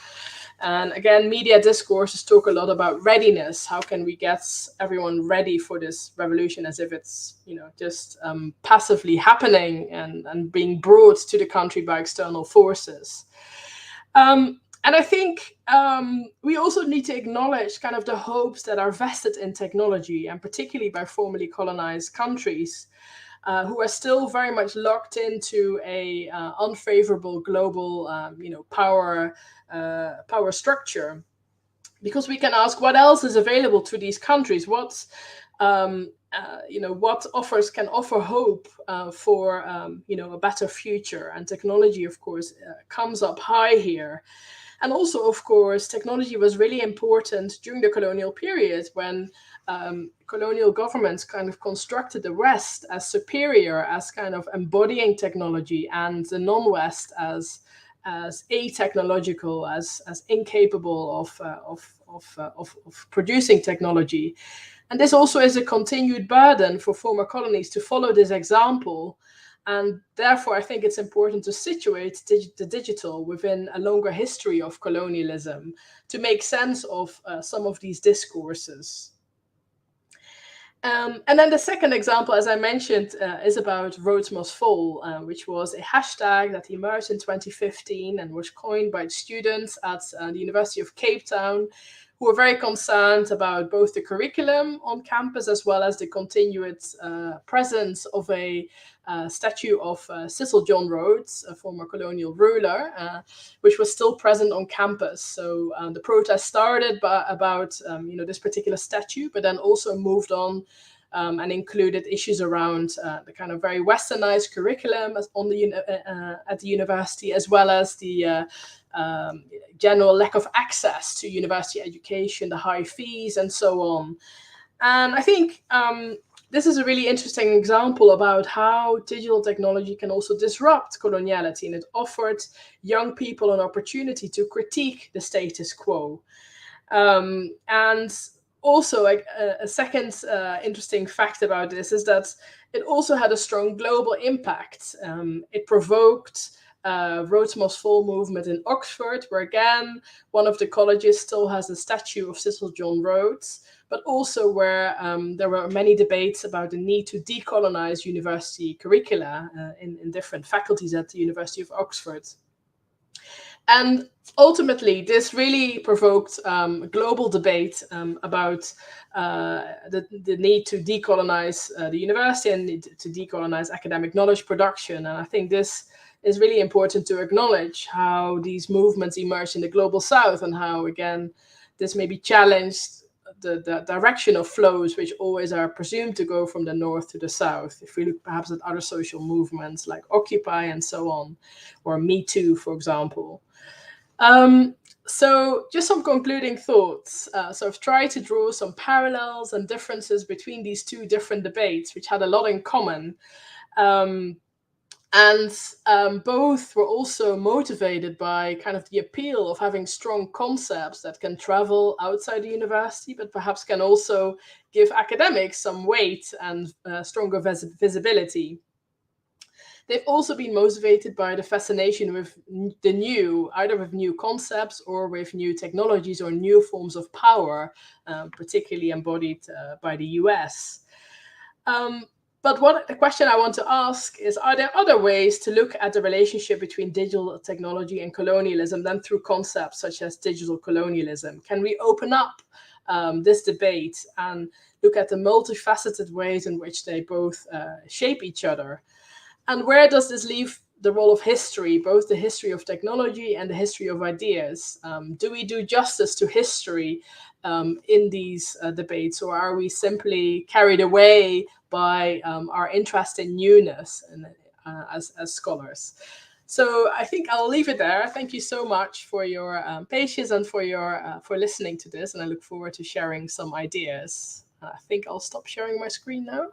And again, media discourses talk a lot about readiness. How can we get everyone ready for this revolution as if it's, just passively happening and being brought to the country by external forces? And I think we also need to acknowledge kind of the hopes that are vested in technology, and particularly by formerly colonized countries, who are still very much locked into a unfavorable global, power structure. Because we can ask, what else is available to these countries? What offers can offer hope for a better future? And technology, of course, comes up high here. And also, of course, technology was really important during the colonial period, when colonial governments kind of constructed the West as superior, as kind of embodying technology, and the non-West as atechnological, as incapable of producing technology. And this also is a continued burden for former colonies to follow this example. And therefore, I think it's important to situate the digital within a longer history of colonialism to make sense of some of these discourses. And then the second example, as I mentioned, is about Roads Must Fall, which was a hashtag that emerged in 2015 and was coined by students at the University of Cape Town, who were very concerned about both the curriculum on campus as well as the continued presence of a statue of Cecil John Rhodes, a former colonial ruler, which was still present on campus. So the protest started about this particular statue, but then also moved on and included issues around the kind of very westernized curriculum on the at the university, as well as the general lack of access to university education, the high fees, and so on. And I think this is a really interesting example about how digital technology can also disrupt coloniality, and it offered young people an opportunity to critique the status quo. And also, a second interesting fact about this is that it also had a strong global impact. It provoked Rhodes Fall movement in Oxford, where again, one of the colleges still has a statue of Cecil John Rhodes, but also where there were many debates about the need to decolonize university curricula in different faculties at the University of Oxford. And ultimately, this really provoked a global debate about the need to decolonize the university and to decolonize academic knowledge production. And I think this is really important to acknowledge how these movements emerged in the global south, and how, again, this maybe challenged the direction of flows, which always are presumed to go from the north to the south. If we look perhaps at other social movements like Occupy and so on, or Me Too, for example. So just some concluding thoughts. So I've tried to draw some parallels and differences between these two different debates, which had a lot in common. And both were also motivated by kind of the appeal of having strong concepts that can travel outside the university, but perhaps can also give academics some weight and stronger visibility. They've also been motivated by the fascination with the new, either with new concepts or with new technologies or new forms of power, particularly embodied by the US. But the question I want to ask is, are there other ways to look at the relationship between digital technology and colonialism than through concepts such as digital colonialism? Can we open up this debate and look at the multifaceted ways in which they both shape each other? And where does this leave the role of history, both the history of technology and the history of ideas? Do we do justice to history in these debates, or are we simply carried away by our interest in newness and as scholars? So I think I'll leave it there. Thank you so much for your patience and for listening to this, and I look forward to sharing some ideas. I think I'll stop sharing my screen now.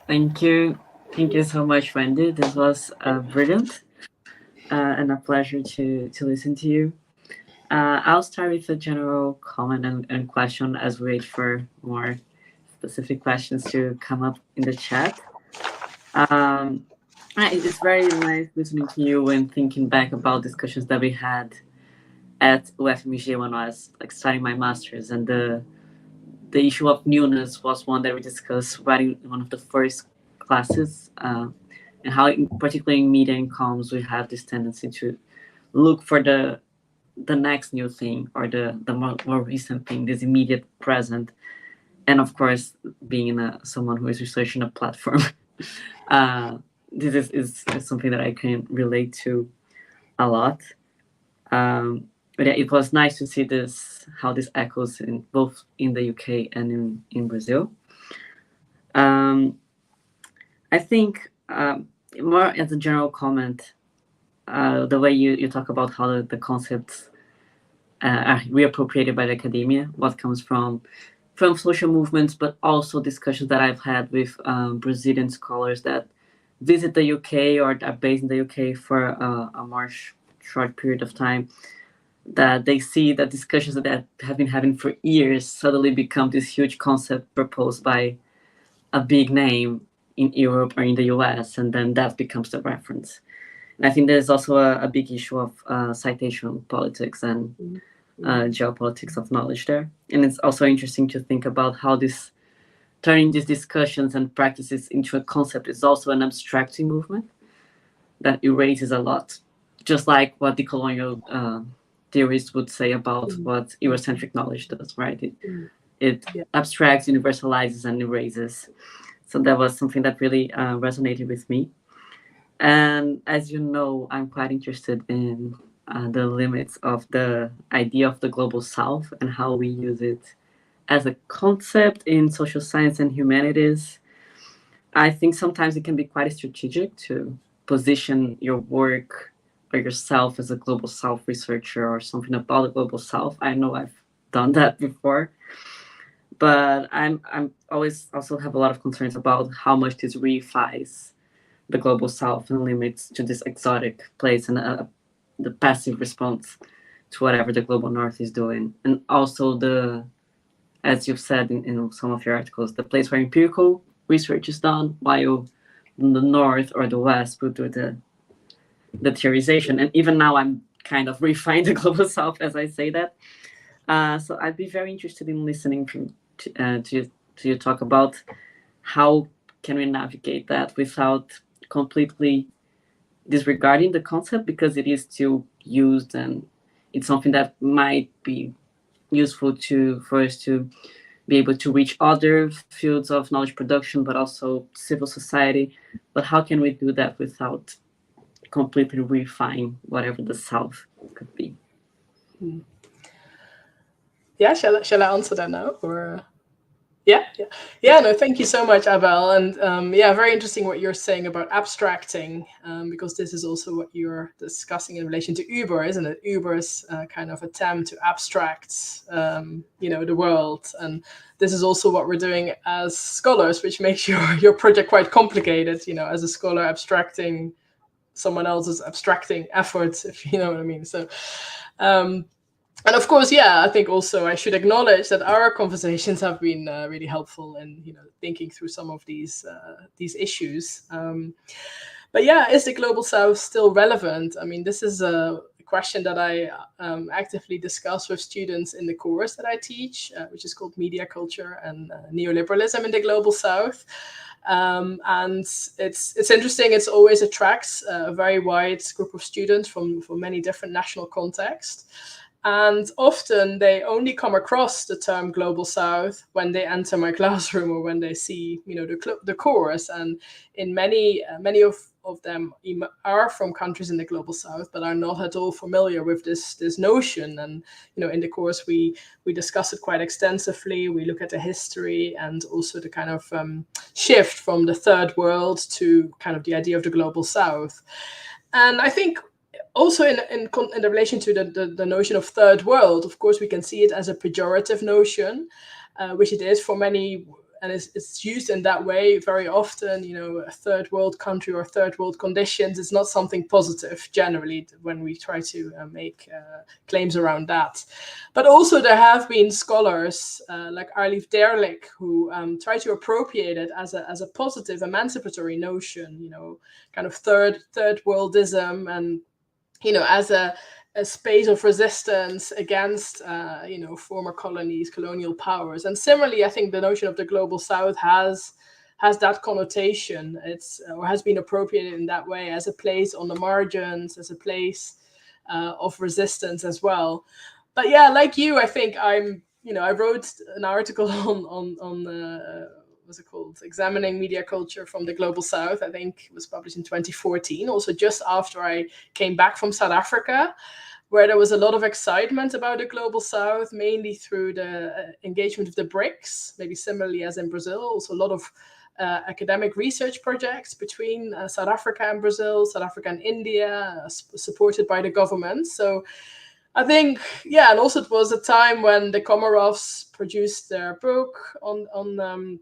Thank you. Thank you so much, Wendy. This was brilliant and a pleasure to listen to you. I'll start with a general comment and question as we wait for more specific questions to come up in the chat. It's very nice listening to you and thinking back about discussions that we had at UFMG when I was studying my master's, and the issue of newness was one that we discussed right in one of the first classes, and how, particularly in media and comms, we have this tendency to look for the next new thing, or the more recent thing, this immediate present. And of course, being someone who is researching a platform, this is something that I can relate to a lot. But yeah, it was nice to see how this echoes in both in the UK and in Brazil. I think more as a general comment, the way you talk about how the concepts are reappropriated by the academia, what comes from social movements, but also discussions that I've had with Brazilian scholars that visit the UK or are based in the UK for a more short period of time, that they see that discussions that have been having for years suddenly become this huge concept proposed by a big name in Europe or in the US, and then that becomes the reference. And I think there's also a big issue of citation politics and geopolitics of knowledge there. And it's also interesting to think about how turning these discussions and practices into a concept is also an abstracting movement that erases a lot, just like what the colonial theorists would say about what Eurocentric knowledge does, right? It abstracts, universalizes, and erases. So that was something that really resonated with me. And as you know, I'm quite interested in the limits of the idea of the global south and how we use it as a concept in social science and humanities. I think sometimes it can be quite strategic to position your work or yourself as a global south researcher or something about the global south. I know I've done that before, but I'm always also have a lot of concerns about how much this reifies the global south and limits to this exotic place and the passive response to whatever the global north is doing. And also the, as you've said in some of your articles, the place where empirical research is done, while the north or the west will do the theorization. And even now I'm kind of refining the global south as I say that. So I'd be very interested in listening to you talk about how can we navigate that without completely disregarding the concept, because it is still used and it's something that might be useful for us to be able to reach other fields of knowledge production, but also civil society. But how can we do that without completely refine whatever the South could be? Yeah, shall I answer that now, or? Yeah. No, thank you so much, Abel. And yeah, very interesting what you're saying about abstracting, because this is also what you're discussing in relation to Uber, isn't it? Uber's kind of attempt to abstract, the world. And this is also what we're doing as scholars, which makes your project quite complicated, as a scholar abstracting someone else's abstracting efforts, if you know what I mean. So, and of course, yeah, I think also I should acknowledge that our conversations have been really helpful in, thinking through some of these issues. But yeah, is the Global South still relevant? I mean, this is a question that I actively discuss with students in the course that I teach, which is called Media Culture and Neoliberalism in the Global South. And it's interesting. It always attracts a very wide group of students from many different national contexts. And often they only come across the term Global South when they enter my classroom or when they see, the course. And in many of them are from countries in the Global South, but are not at all familiar with this notion. And, in the course, we discuss it quite extensively. We look at the history and also the kind of shift from the third world to kind of the idea of the Global South. And I think also in the relation to the notion of third world, of course, we can see it as a pejorative notion, which it is for many, and it's used in that way very often. A third world country or third world conditions is not something positive generally when we try to make claims around that. But also there have been scholars like Arlief Derlich who try to appropriate it as a positive emancipatory notion, kind of third worldism, and as a space of resistance against, former colonies, colonial powers. And similarly, I think the notion of the Global South has that connotation. It's or has been appropriated in that way as a place on the margins, as a place of resistance as well. But yeah, like you, I think I wrote an article on what's it called? Examining Media Culture from the Global South. I think it was published in 2014, also just after I came back from South Africa, where there was a lot of excitement about the Global South, mainly through the engagement of the BRICS, maybe similarly as in Brazil, also a lot of academic research projects between South Africa and Brazil, South Africa and India, supported by the government. So I think, yeah, and also it was a time when the Comoros produced their book on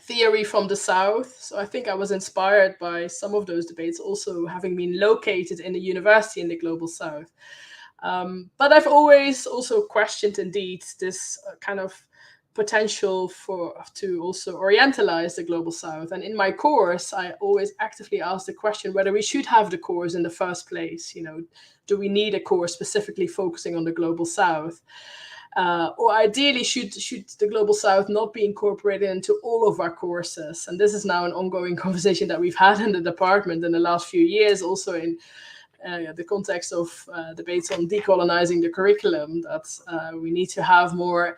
theory from the South. So I think I was inspired by some of those debates, also having been located in a university in the Global South. But I've always also questioned, indeed, this kind of potential to also orientalize the Global South. And in my course, I always actively ask the question whether we should have the course in the first place. Do we need a course specifically focusing on the Global South? Or ideally, should the Global South not be incorporated into all of our courses? And this is now an ongoing conversation that we've had in the department in the last few years, also in the context of debates on decolonizing the curriculum, that we need to have more,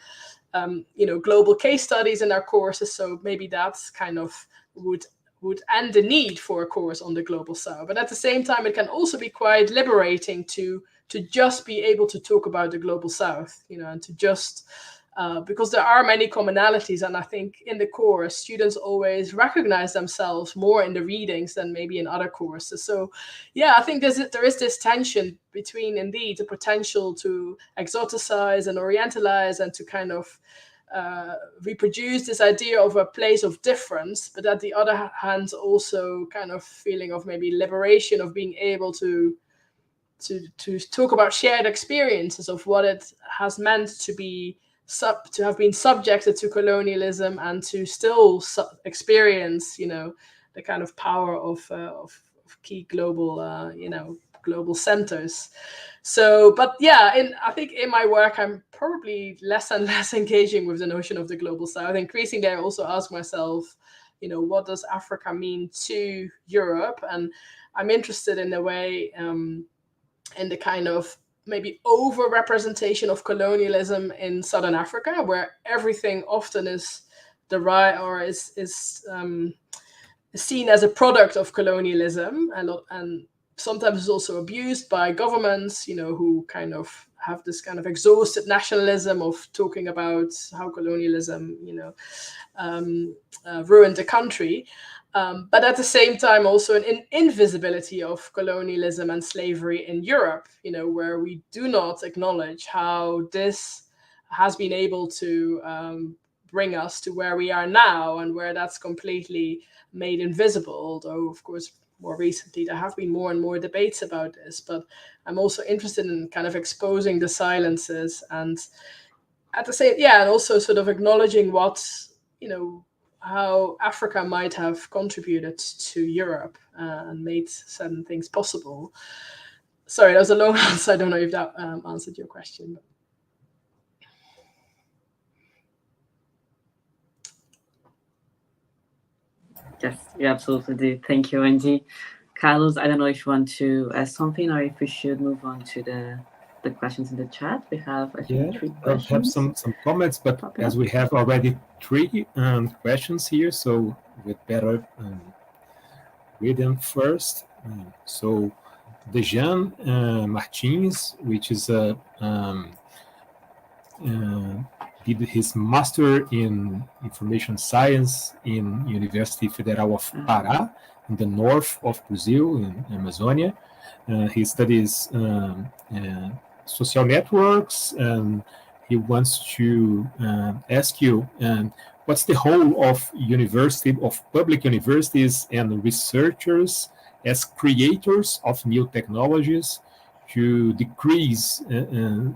global case studies in our courses. So maybe that's kind of would end the need for a course on the Global South. But at the same time, it can also be quite liberating to to just be able to talk about the global South, and to just because there are many commonalities, and I think in the course students always recognize themselves more in the readings than maybe in other courses. So yeah, I think there is this tension between indeed the potential to exoticize and orientalize and to kind of reproduce this idea of a place of difference, but at the other hand also kind of feeling of maybe liberation of being able to talk about shared experiences of what it has meant to be to have been subjected to colonialism and to still experience, the kind of power of key global, global centers. So, but yeah, I think in my work, I'm probably less and less engaging with the notion of the global South. Increasingly, I also ask myself, what does Africa mean to Europe? And I'm interested in a way in the kind of maybe over-representation of colonialism in Southern Africa, where everything often is derived or is seen as a product of colonialism, and sometimes is also abused by governments, who kind of have this kind of exhausted nationalism of talking about how colonialism, ruined the country. But at the same time, also an invisibility of colonialism and slavery in Europe, where we do not acknowledge how this has been able to bring us to where we are now, and where that's completely made invisible. Although, of course, more recently there have been more and more debates about this. But I'm also interested in kind of exposing the silences, and at the same, and also sort of acknowledging what, how Africa might have contributed to Europe and made certain things possible. Sorry, that was a long answer. I don't know if that answered your question. Yes, you absolutely did. Thank you, Wendy. Carlos, I don't know if you want to ask something or if we should move on to the questions in the chat. We have, I think, 3 questions. I have some comments, but as we have already 3 questions here, so we'd better read them first. So Dejan Martins, which is did his master in information science in University Federal of Pará, in the north of Brazil, in Amazonia. He studies social networks, and he wants to ask you, what's the role of public universities and researchers as creators of new technologies to decrease the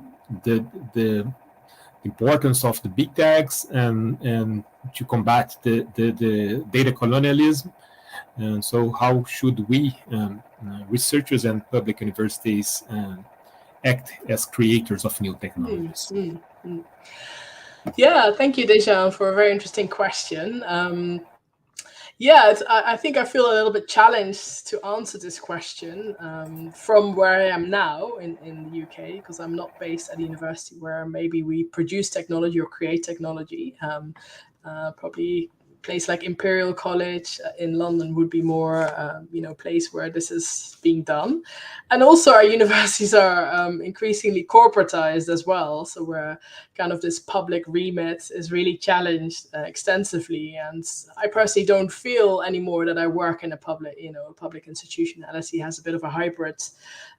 importance of the big techs and to combat the data colonialism? And so how should we, researchers and public universities, act as creators of new technologies? Yeah, thank you, Dejan, for a very interesting question. I think I feel a little bit challenged to answer this question from where I am now in the UK, because I'm not based at a university where maybe we produce technology or create technology. Probably a place like Imperial College in London would be more, place where this is being done. And also our universities are increasingly corporatized as well. So where kind of this public remit is really challenged extensively. And I personally don't feel anymore that I work in a public institution. LSE has a bit of a hybrid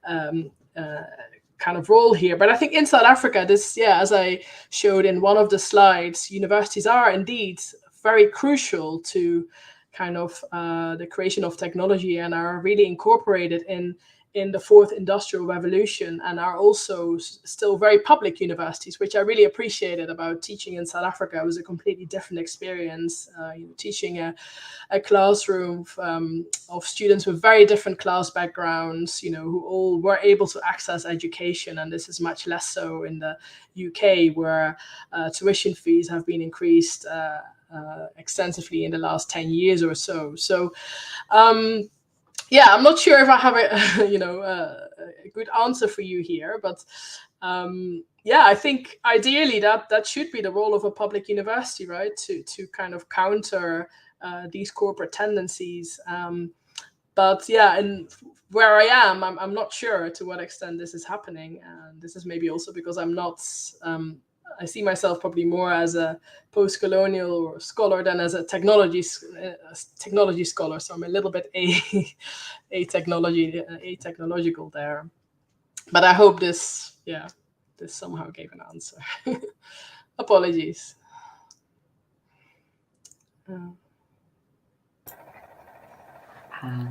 kind of role here. But I think in South Africa, as I showed in one of the slides, universities are indeed very crucial to kind of the creation of technology, and are really incorporated in the 4th industrial revolution, and are also still very public universities, which I really appreciated about teaching in South Africa. It was a completely different experience, teaching a classroom of students with very different class backgrounds, who all were able to access education. And this is much less so in the UK, where tuition fees have been increased extensively in the last 10 years or so. So, I'm not sure if I have a good answer for you here, but I think ideally that should be the role of a public university, right? To kind of counter these corporate tendencies. And where I am, I'm not sure to what extent this is happening. And this is maybe also because I'm not, I see myself probably more as a post-colonial scholar than as a technology scholar. So I'm a little bit technological there. But I hope this somehow gave an answer. Apologies.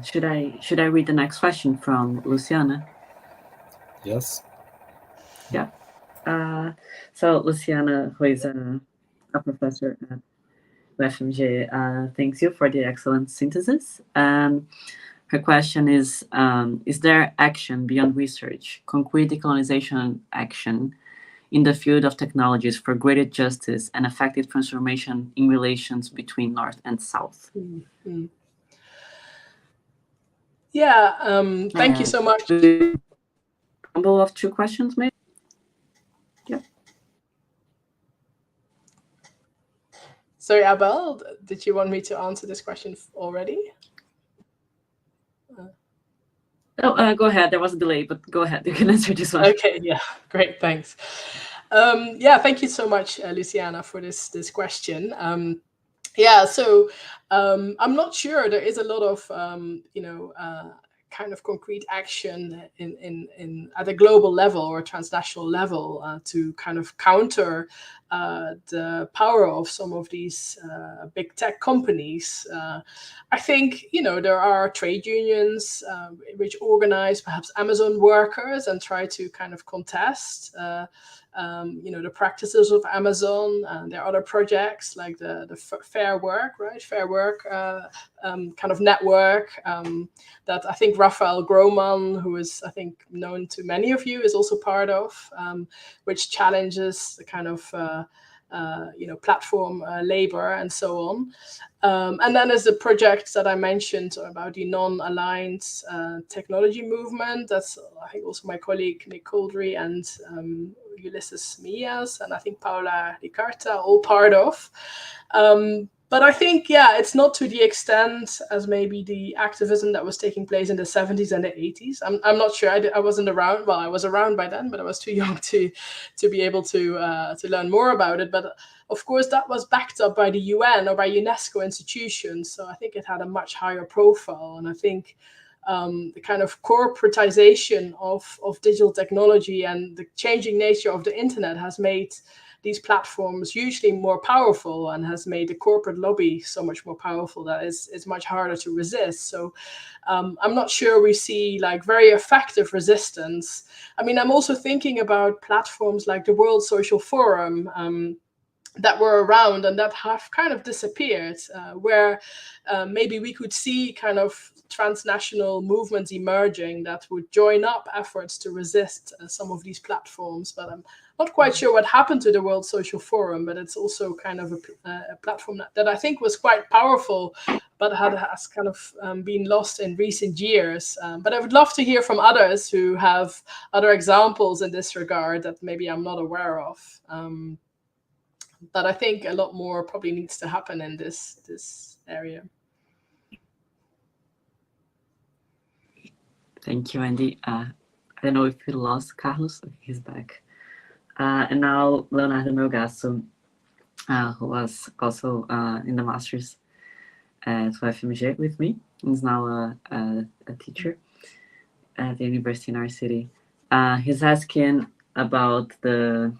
Should I read the next question from Luciana? Yes. Yeah. So Luciana, who is a professor at UFMG, thanks you for the excellent synthesis. Her question is there action beyond research, concrete decolonization action in the field of technologies for greater justice and effective transformation in relations between North and South? Mm-hmm. Yeah, thank you so much. Combo of two questions, maybe? Yeah. Sorry, Abel, did you want me to answer this question already? Go ahead. There was a delay, but go ahead. You can answer this one. Okay, yeah, great, thanks. Yeah, thank you so much, Luciana, for this question. Yeah, so I'm not sure there is a lot of kind of concrete action in at a global level or transnational level to kind of counter the power of some of these big tech companies. I think there are trade unions which organize perhaps Amazon workers and try to kind of contest the practices of Amazon. There are other projects like the Fair Work, right? Fair Work kind of network that I think Raphael Groman, who is I think known to many of you, is also part of, which challenges the kind of platform labor and so on. And then there's the project that I mentioned about the non-aligned technology movement. That's I think also my colleague Nick Coldry and Ulysses Mias and I think Paula Ricarta all part of. But I think, it's not to the extent as maybe the activism that was taking place in the 70s and the 80s. I'm not sure. I wasn't around. Well, I was around by then, but I was too young to be able to learn more about it. But of course, that was backed up by the UN or by UNESCO institutions. So I think it had a much higher profile. And I think the kind of corporatization of digital technology and the changing nature of the internet has made these platforms hugely more powerful and has made the corporate lobby so much more powerful that it's much harder to resist. So I'm not sure we see like very effective resistance. I mean, I'm also thinking about platforms like the World Social Forum that were around and that have kind of disappeared, where maybe we could see kind of transnational movements emerging that would join up efforts to resist some of these platforms. But I'm not quite sure what happened to the World Social Forum, but it's also kind of a platform that I think was quite powerful, but has kind of been lost in recent years. But I would love to hear from others who have other examples in this regard that maybe I'm not aware of. But I think a lot more probably needs to happen in this area. Thank you, Wendy. I don't know if we lost Carlos. He's back. And now Leonardo Melgaço, who was also in the master's at UFMG with me, is now a teacher at the university in our city. He's asking about the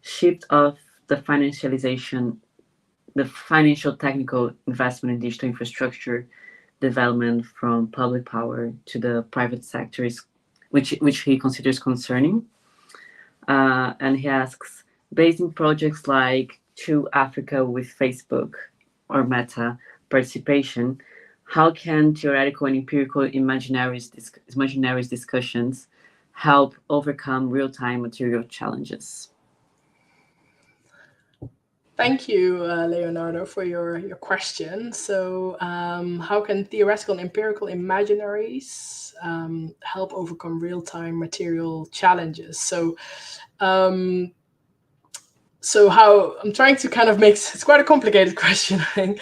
shift of the financialization, the financial technical investment in digital infrastructure development from public power to the private sectors, which he considers concerning. And he asks, based in projects like True Africa with Facebook or Meta participation, how can theoretical and empirical imaginaries discussions help overcome real-time material challenges? Thank you, Leonardo, for your question. So how can theoretical and empirical imaginaries help overcome real-time material challenges? So how I'm trying to kind of it's quite a complicated question, I think,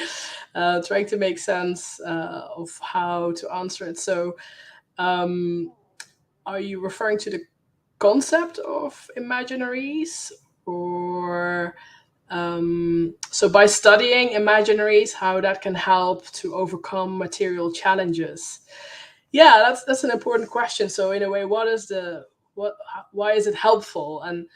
trying to make sense of how to answer it. So Are you referring to the concept of imaginaries, or so by studying imaginaries, how that can help to overcome material challenges? Yeah, that's an important question. So in a way, why is it helpful? And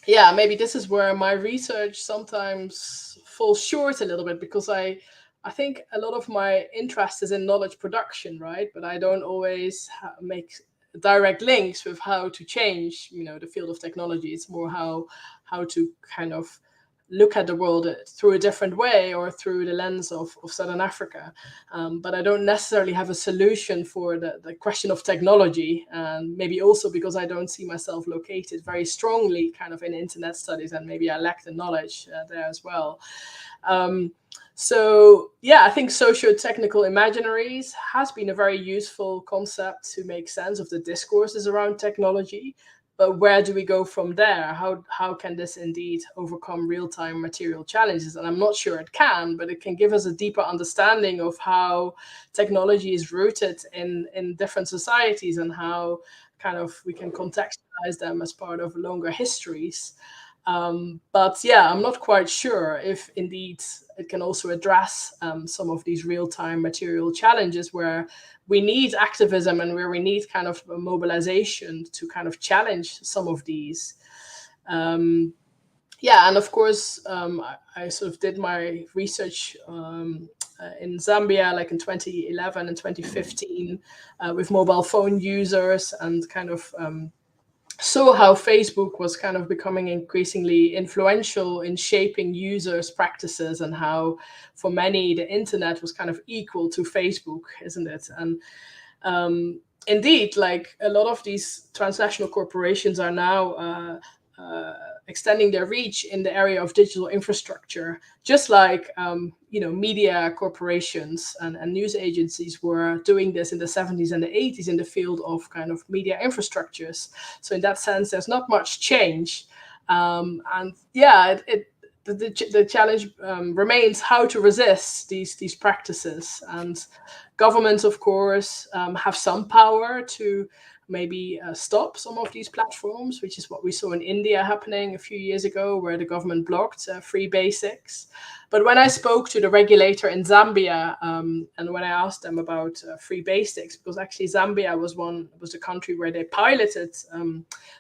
yeah, maybe this is where my research sometimes falls short a little bit, because I think a lot of my interest is in knowledge production, right? But I don't always make direct links with how to change, the field of technology. It's more how to kind of look at the world through a different way, or through the lens of Southern Africa. But I don't necessarily have a solution for the question of technology, and maybe also because I don't see myself located very strongly kind of in internet studies, and maybe I lack the knowledge there as well. So yeah, I think socio-technical imaginaries has been a very useful concept to make sense of the discourses around technology. But where do we go from there? How can this indeed overcome real-time material challenges? And I'm not sure it can, but it can give us a deeper understanding of how technology is rooted in different societies, and how kind of we can contextualize them as part of longer histories. But yeah, I'm not quite sure if indeed it can also address some of these real-time material challenges where we need activism, and where we need kind of a mobilization to kind of challenge some of these. Yeah, and of course, I sort of did my research in Zambia, like in 2011 and 2015, with mobile phone users, and kind of saw how Facebook was kind of becoming increasingly influential in shaping users' practices, and how for many the internet was kind of equal to Facebook, isn't it? And indeed, like a lot of these transnational corporations are now extending their reach in the area of digital infrastructure, just like media corporations and news agencies were doing this in the 70s and the 80s in the field of kind of media infrastructures. So in that sense, there's not much change. And yeah, the challenge remains how to resist these practices. And governments, of course, have some power to maybe stop some of these platforms, which is what we saw in India happening a few years ago, where the government blocked free basics. But when I spoke to the regulator in Zambia, and when I asked them about free basics, because actually Zambia was the country where they piloted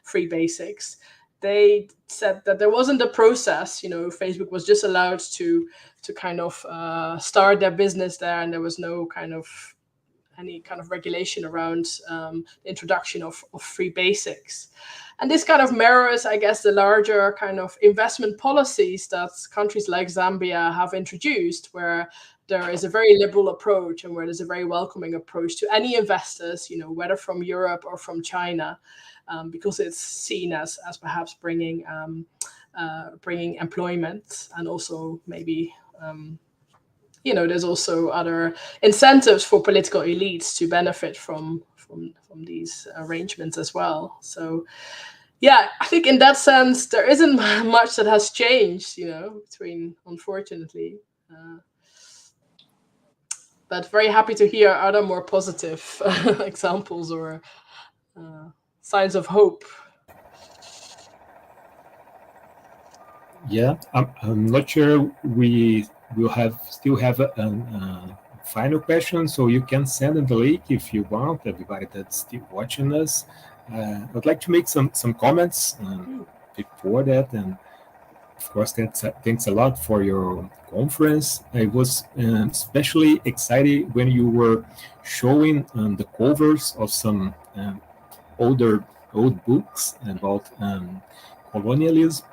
free basics, they said that there wasn't a process. Facebook was just allowed to kind of start their business there, and there was no kind of any kind of regulation around the introduction of free basics. And this kind of mirrors, I guess, the larger kind of investment policies that countries like Zambia have introduced, where there is a very liberal approach, and where there's a very welcoming approach to any investors, whether from Europe or from China, because it's seen as perhaps bringing employment, and also maybe there's also other incentives for political elites to benefit from these arrangements as well. So yeah, I think in that sense there isn't much that has changed, between, unfortunately. But very happy to hear other more positive examples or signs of hope. Yeah, I'm not sure we will still have a final question, so you can send in the link if you want, everybody that's still watching us. I'd like to make some comments before that, and of course, thanks a lot for your conference. I was especially excited when you were showing the covers of some old books about colonialism.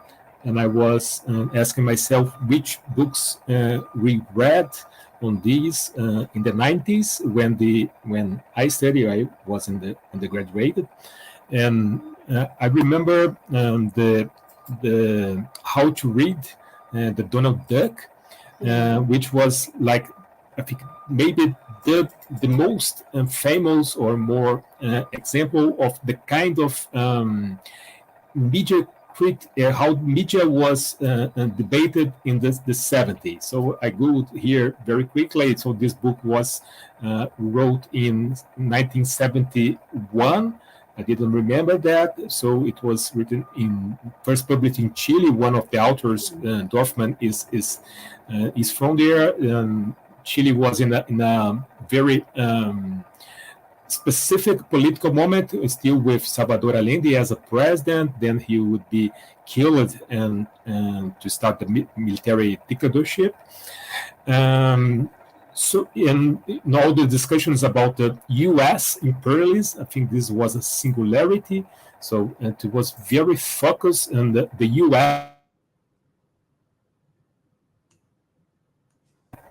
And I was asking myself which books we read on these in the 90s when I studied. I was in the undergraduate, and I remember the How to Read the Donald Duck, which was like, I think maybe the most famous or more example of the kind of media how media was debated in the 70s. So I googled here very quickly. So this book was wrote in 1971. I didn't remember that. So it was written first published in Chile. One of the authors, Dorfman, is from there. Chile was in a very specific political moment, still with Salvador Allende as a president. Then he would be killed and to start the military dictatorship. So in all the discussions about the U.S. imperialism, I think this was a singularity. So it was very focused on the U.S.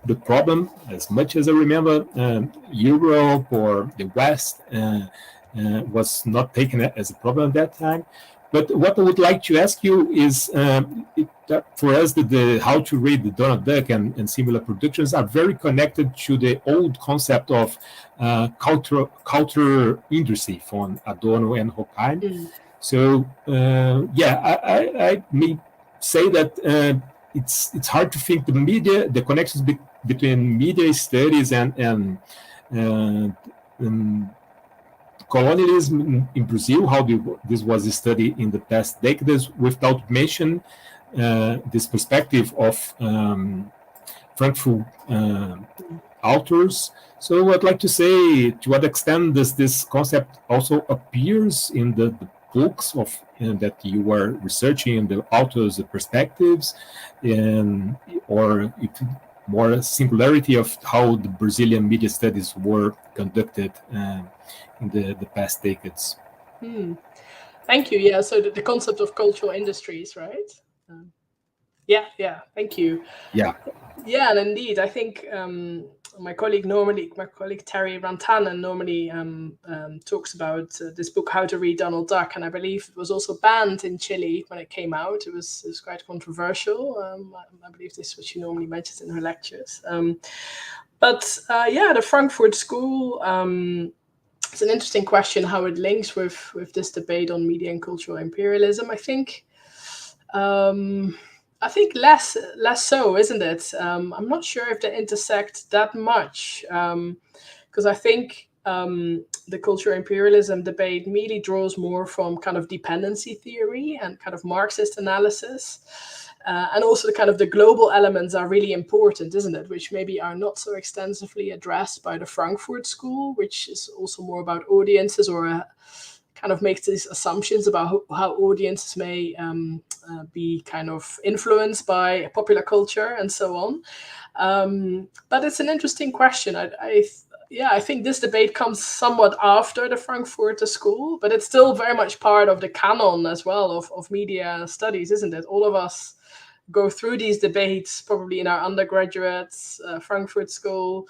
The problem, as much as I remember, Europe or the West was not taken as a problem at that time. But what I would like to ask you is, for us, the how to read the Donald Duck and similar productions are very connected to the old concept of culture industry from Adorno and Horkheim. So, I may say that it's hard to think the connections between media studies and colonialism in Brazil, how this was studied in the past decades, without mentioning this perspective of Frankfurt authors. So I'd like to say, to what extent does this concept also appears in the books of that you were researching, the authors' perspectives, or if more singularity of how the Brazilian media studies were conducted in the past decades. Thank you. Yeah, so the concept of cultural industries, right? Thank you. Yeah, and indeed, I think my colleague Terry Rantanen normally talks about this book, How to Read Donald Duck, and I believe it was also banned in Chile when it came out. It was quite controversial. I believe this is what she normally mentions in her lectures. The Frankfurt School. It's an interesting question how it links with this debate on media and cultural imperialism. I think less so, isn't it? I'm not sure if they intersect that much, because I think the cultural imperialism debate really draws more from kind of dependency theory and kind of Marxist analysis. And also the global elements are really important, isn't it? Which maybe are not so extensively addressed by the Frankfurt School, which is also more about audiences, or kind of makes these assumptions about how audiences may be kind of influenced by popular culture and so on. But it's an interesting question. I think this debate comes somewhat after the Frankfurt School, but it's still very much part of the canon as well of media studies, isn't it? All of us go through these debates probably in our undergraduates, Frankfurt School,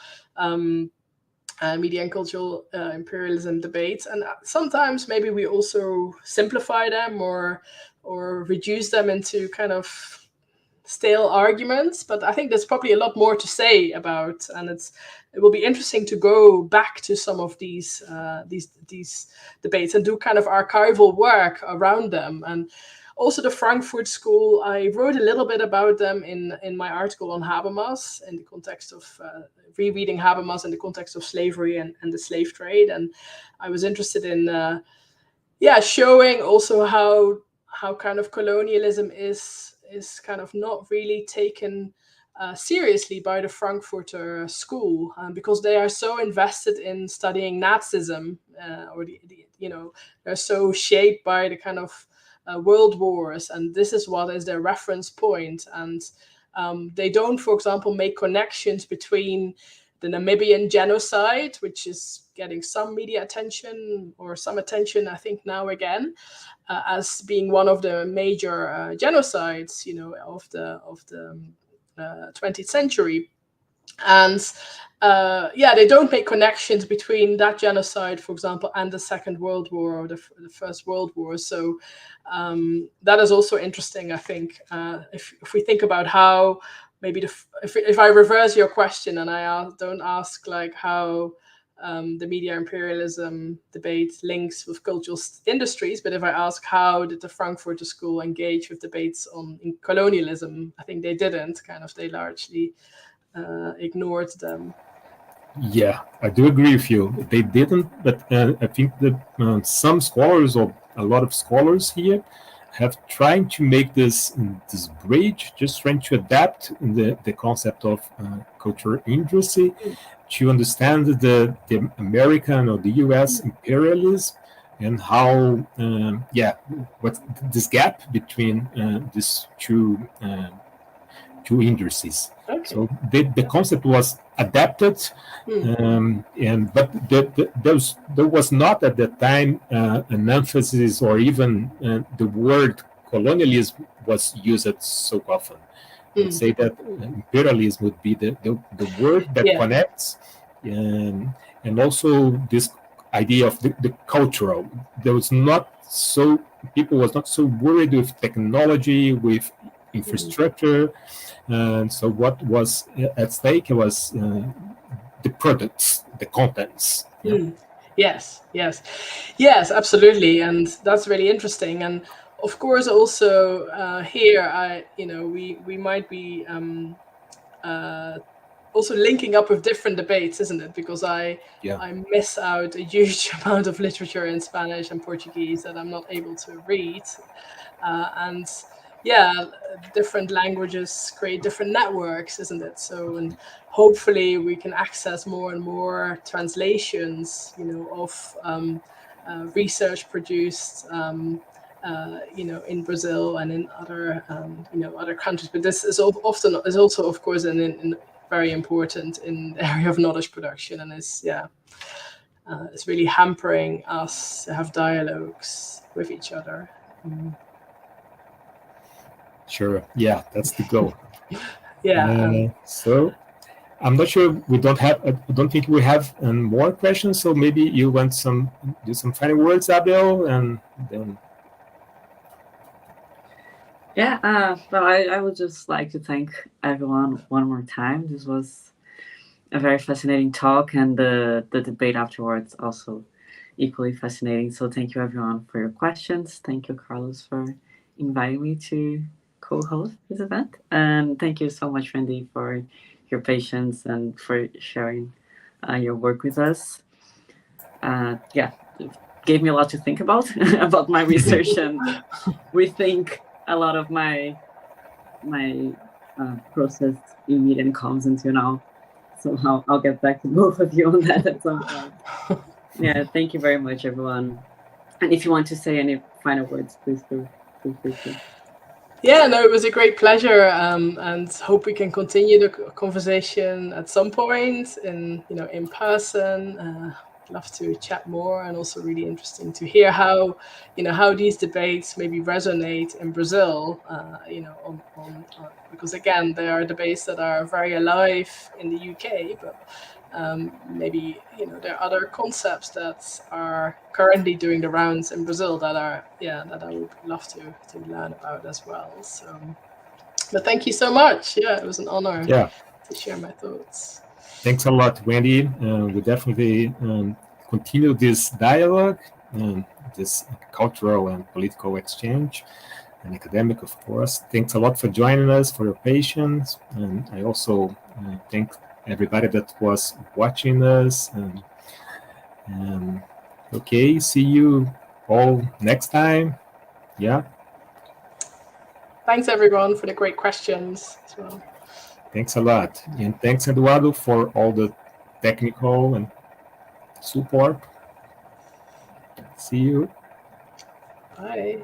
media and cultural imperialism debates, and sometimes maybe we also simplify them or reduce them into kind of stale arguments. But I think there's probably a lot more to say about, and it will be interesting to go back to some of these debates and do kind of archival work around them. And also the Frankfurt School, I wrote a little bit about them in my article on Habermas, in the context of rereading Habermas in the context of slavery and the slave trade. And I was interested in showing also how kind of colonialism is kind of not really taken seriously by the Frankfurter School, because they are so invested in studying Nazism, or they're so shaped by the kind of world wars, and this is what is their reference point. And they don't, for example, make connections between the Namibian genocide, which is getting some media attention or some attention, I think now again, as being one of the major genocides, of the 20th century. And they don't make connections between that genocide, for example, and the Second World War or the First World War. So that is also interesting, I think, if we think about how maybe if I reverse your question and I don't ask like how the media imperialism debate links with cultural industries, but if I ask how did the Frankfurter School engage with debates on colonialism, I think they didn't. They largely ignored them. Yeah, I do agree with you. They didn't, but I think that some scholars, or a lot of scholars here, have tried to make this bridge, just trying to adapt the concept of cultural industry to understand the American or the U.S. imperialism and how, what this gap between these two industries. Okay. So the concept was adapted, but there was not at that time an emphasis, or even the word colonialism was used so often. I'd say that imperialism would be the word that connects, and also this idea of the cultural. There was not so, people was not so worried with technology, with infrastructure, and so what was at stake was the products, the contents. Yes, absolutely, and that's really interesting. And of course, also here, we might be also linking up with different debates, isn't it? Because I miss out a huge amount of literature in Spanish and Portuguese that I'm not able to read, and different languages create different networks, isn't it? So, and hopefully we can access more and more translations, of research produced, in Brazil and in other, other countries. But this is also, of course, in very important in the area of knowledge production, and it's really hampering us to have dialogues with each other. Sure. Yeah, that's the goal. So I'm not sure. I don't think we have more questions. So maybe you want do some final words, Abel, and then. Well, I would just like to thank everyone one more time. This was a very fascinating talk, and the debate afterwards also equally fascinating. So thank you everyone for your questions. Thank you, Carlos, for inviting me to co-host this event, and thank you so much, Wendy, for your patience and for sharing your work with us. It gave me a lot to think about about my research and rethink a lot of my process in media and comms until now. So I'll get back to both of you on that at some point. Thank you very much, everyone. And if you want to say any final words, please feel free to. It was a great pleasure, and hope we can continue the conversation at some point in person. Love to chat more, and also really interesting to hear how these debates maybe resonate in Brazil. Because again, there are debates that are very alive in the UK, but maybe there are other concepts that are currently doing the rounds in Brazil that I would love to learn about as well. So, but thank you so much. It was an honor to share my thoughts. Thanks a lot, Wendy. We definitely continue this dialogue, this cultural and political exchange, and academic, of course. Thanks a lot for joining us, for your patience, and I also thank everybody that was watching us. Okay, see you all next time. Thanks everyone for the great questions as well. Thanks a lot, and thanks Eduardo for all the technical and support. See you. Bye.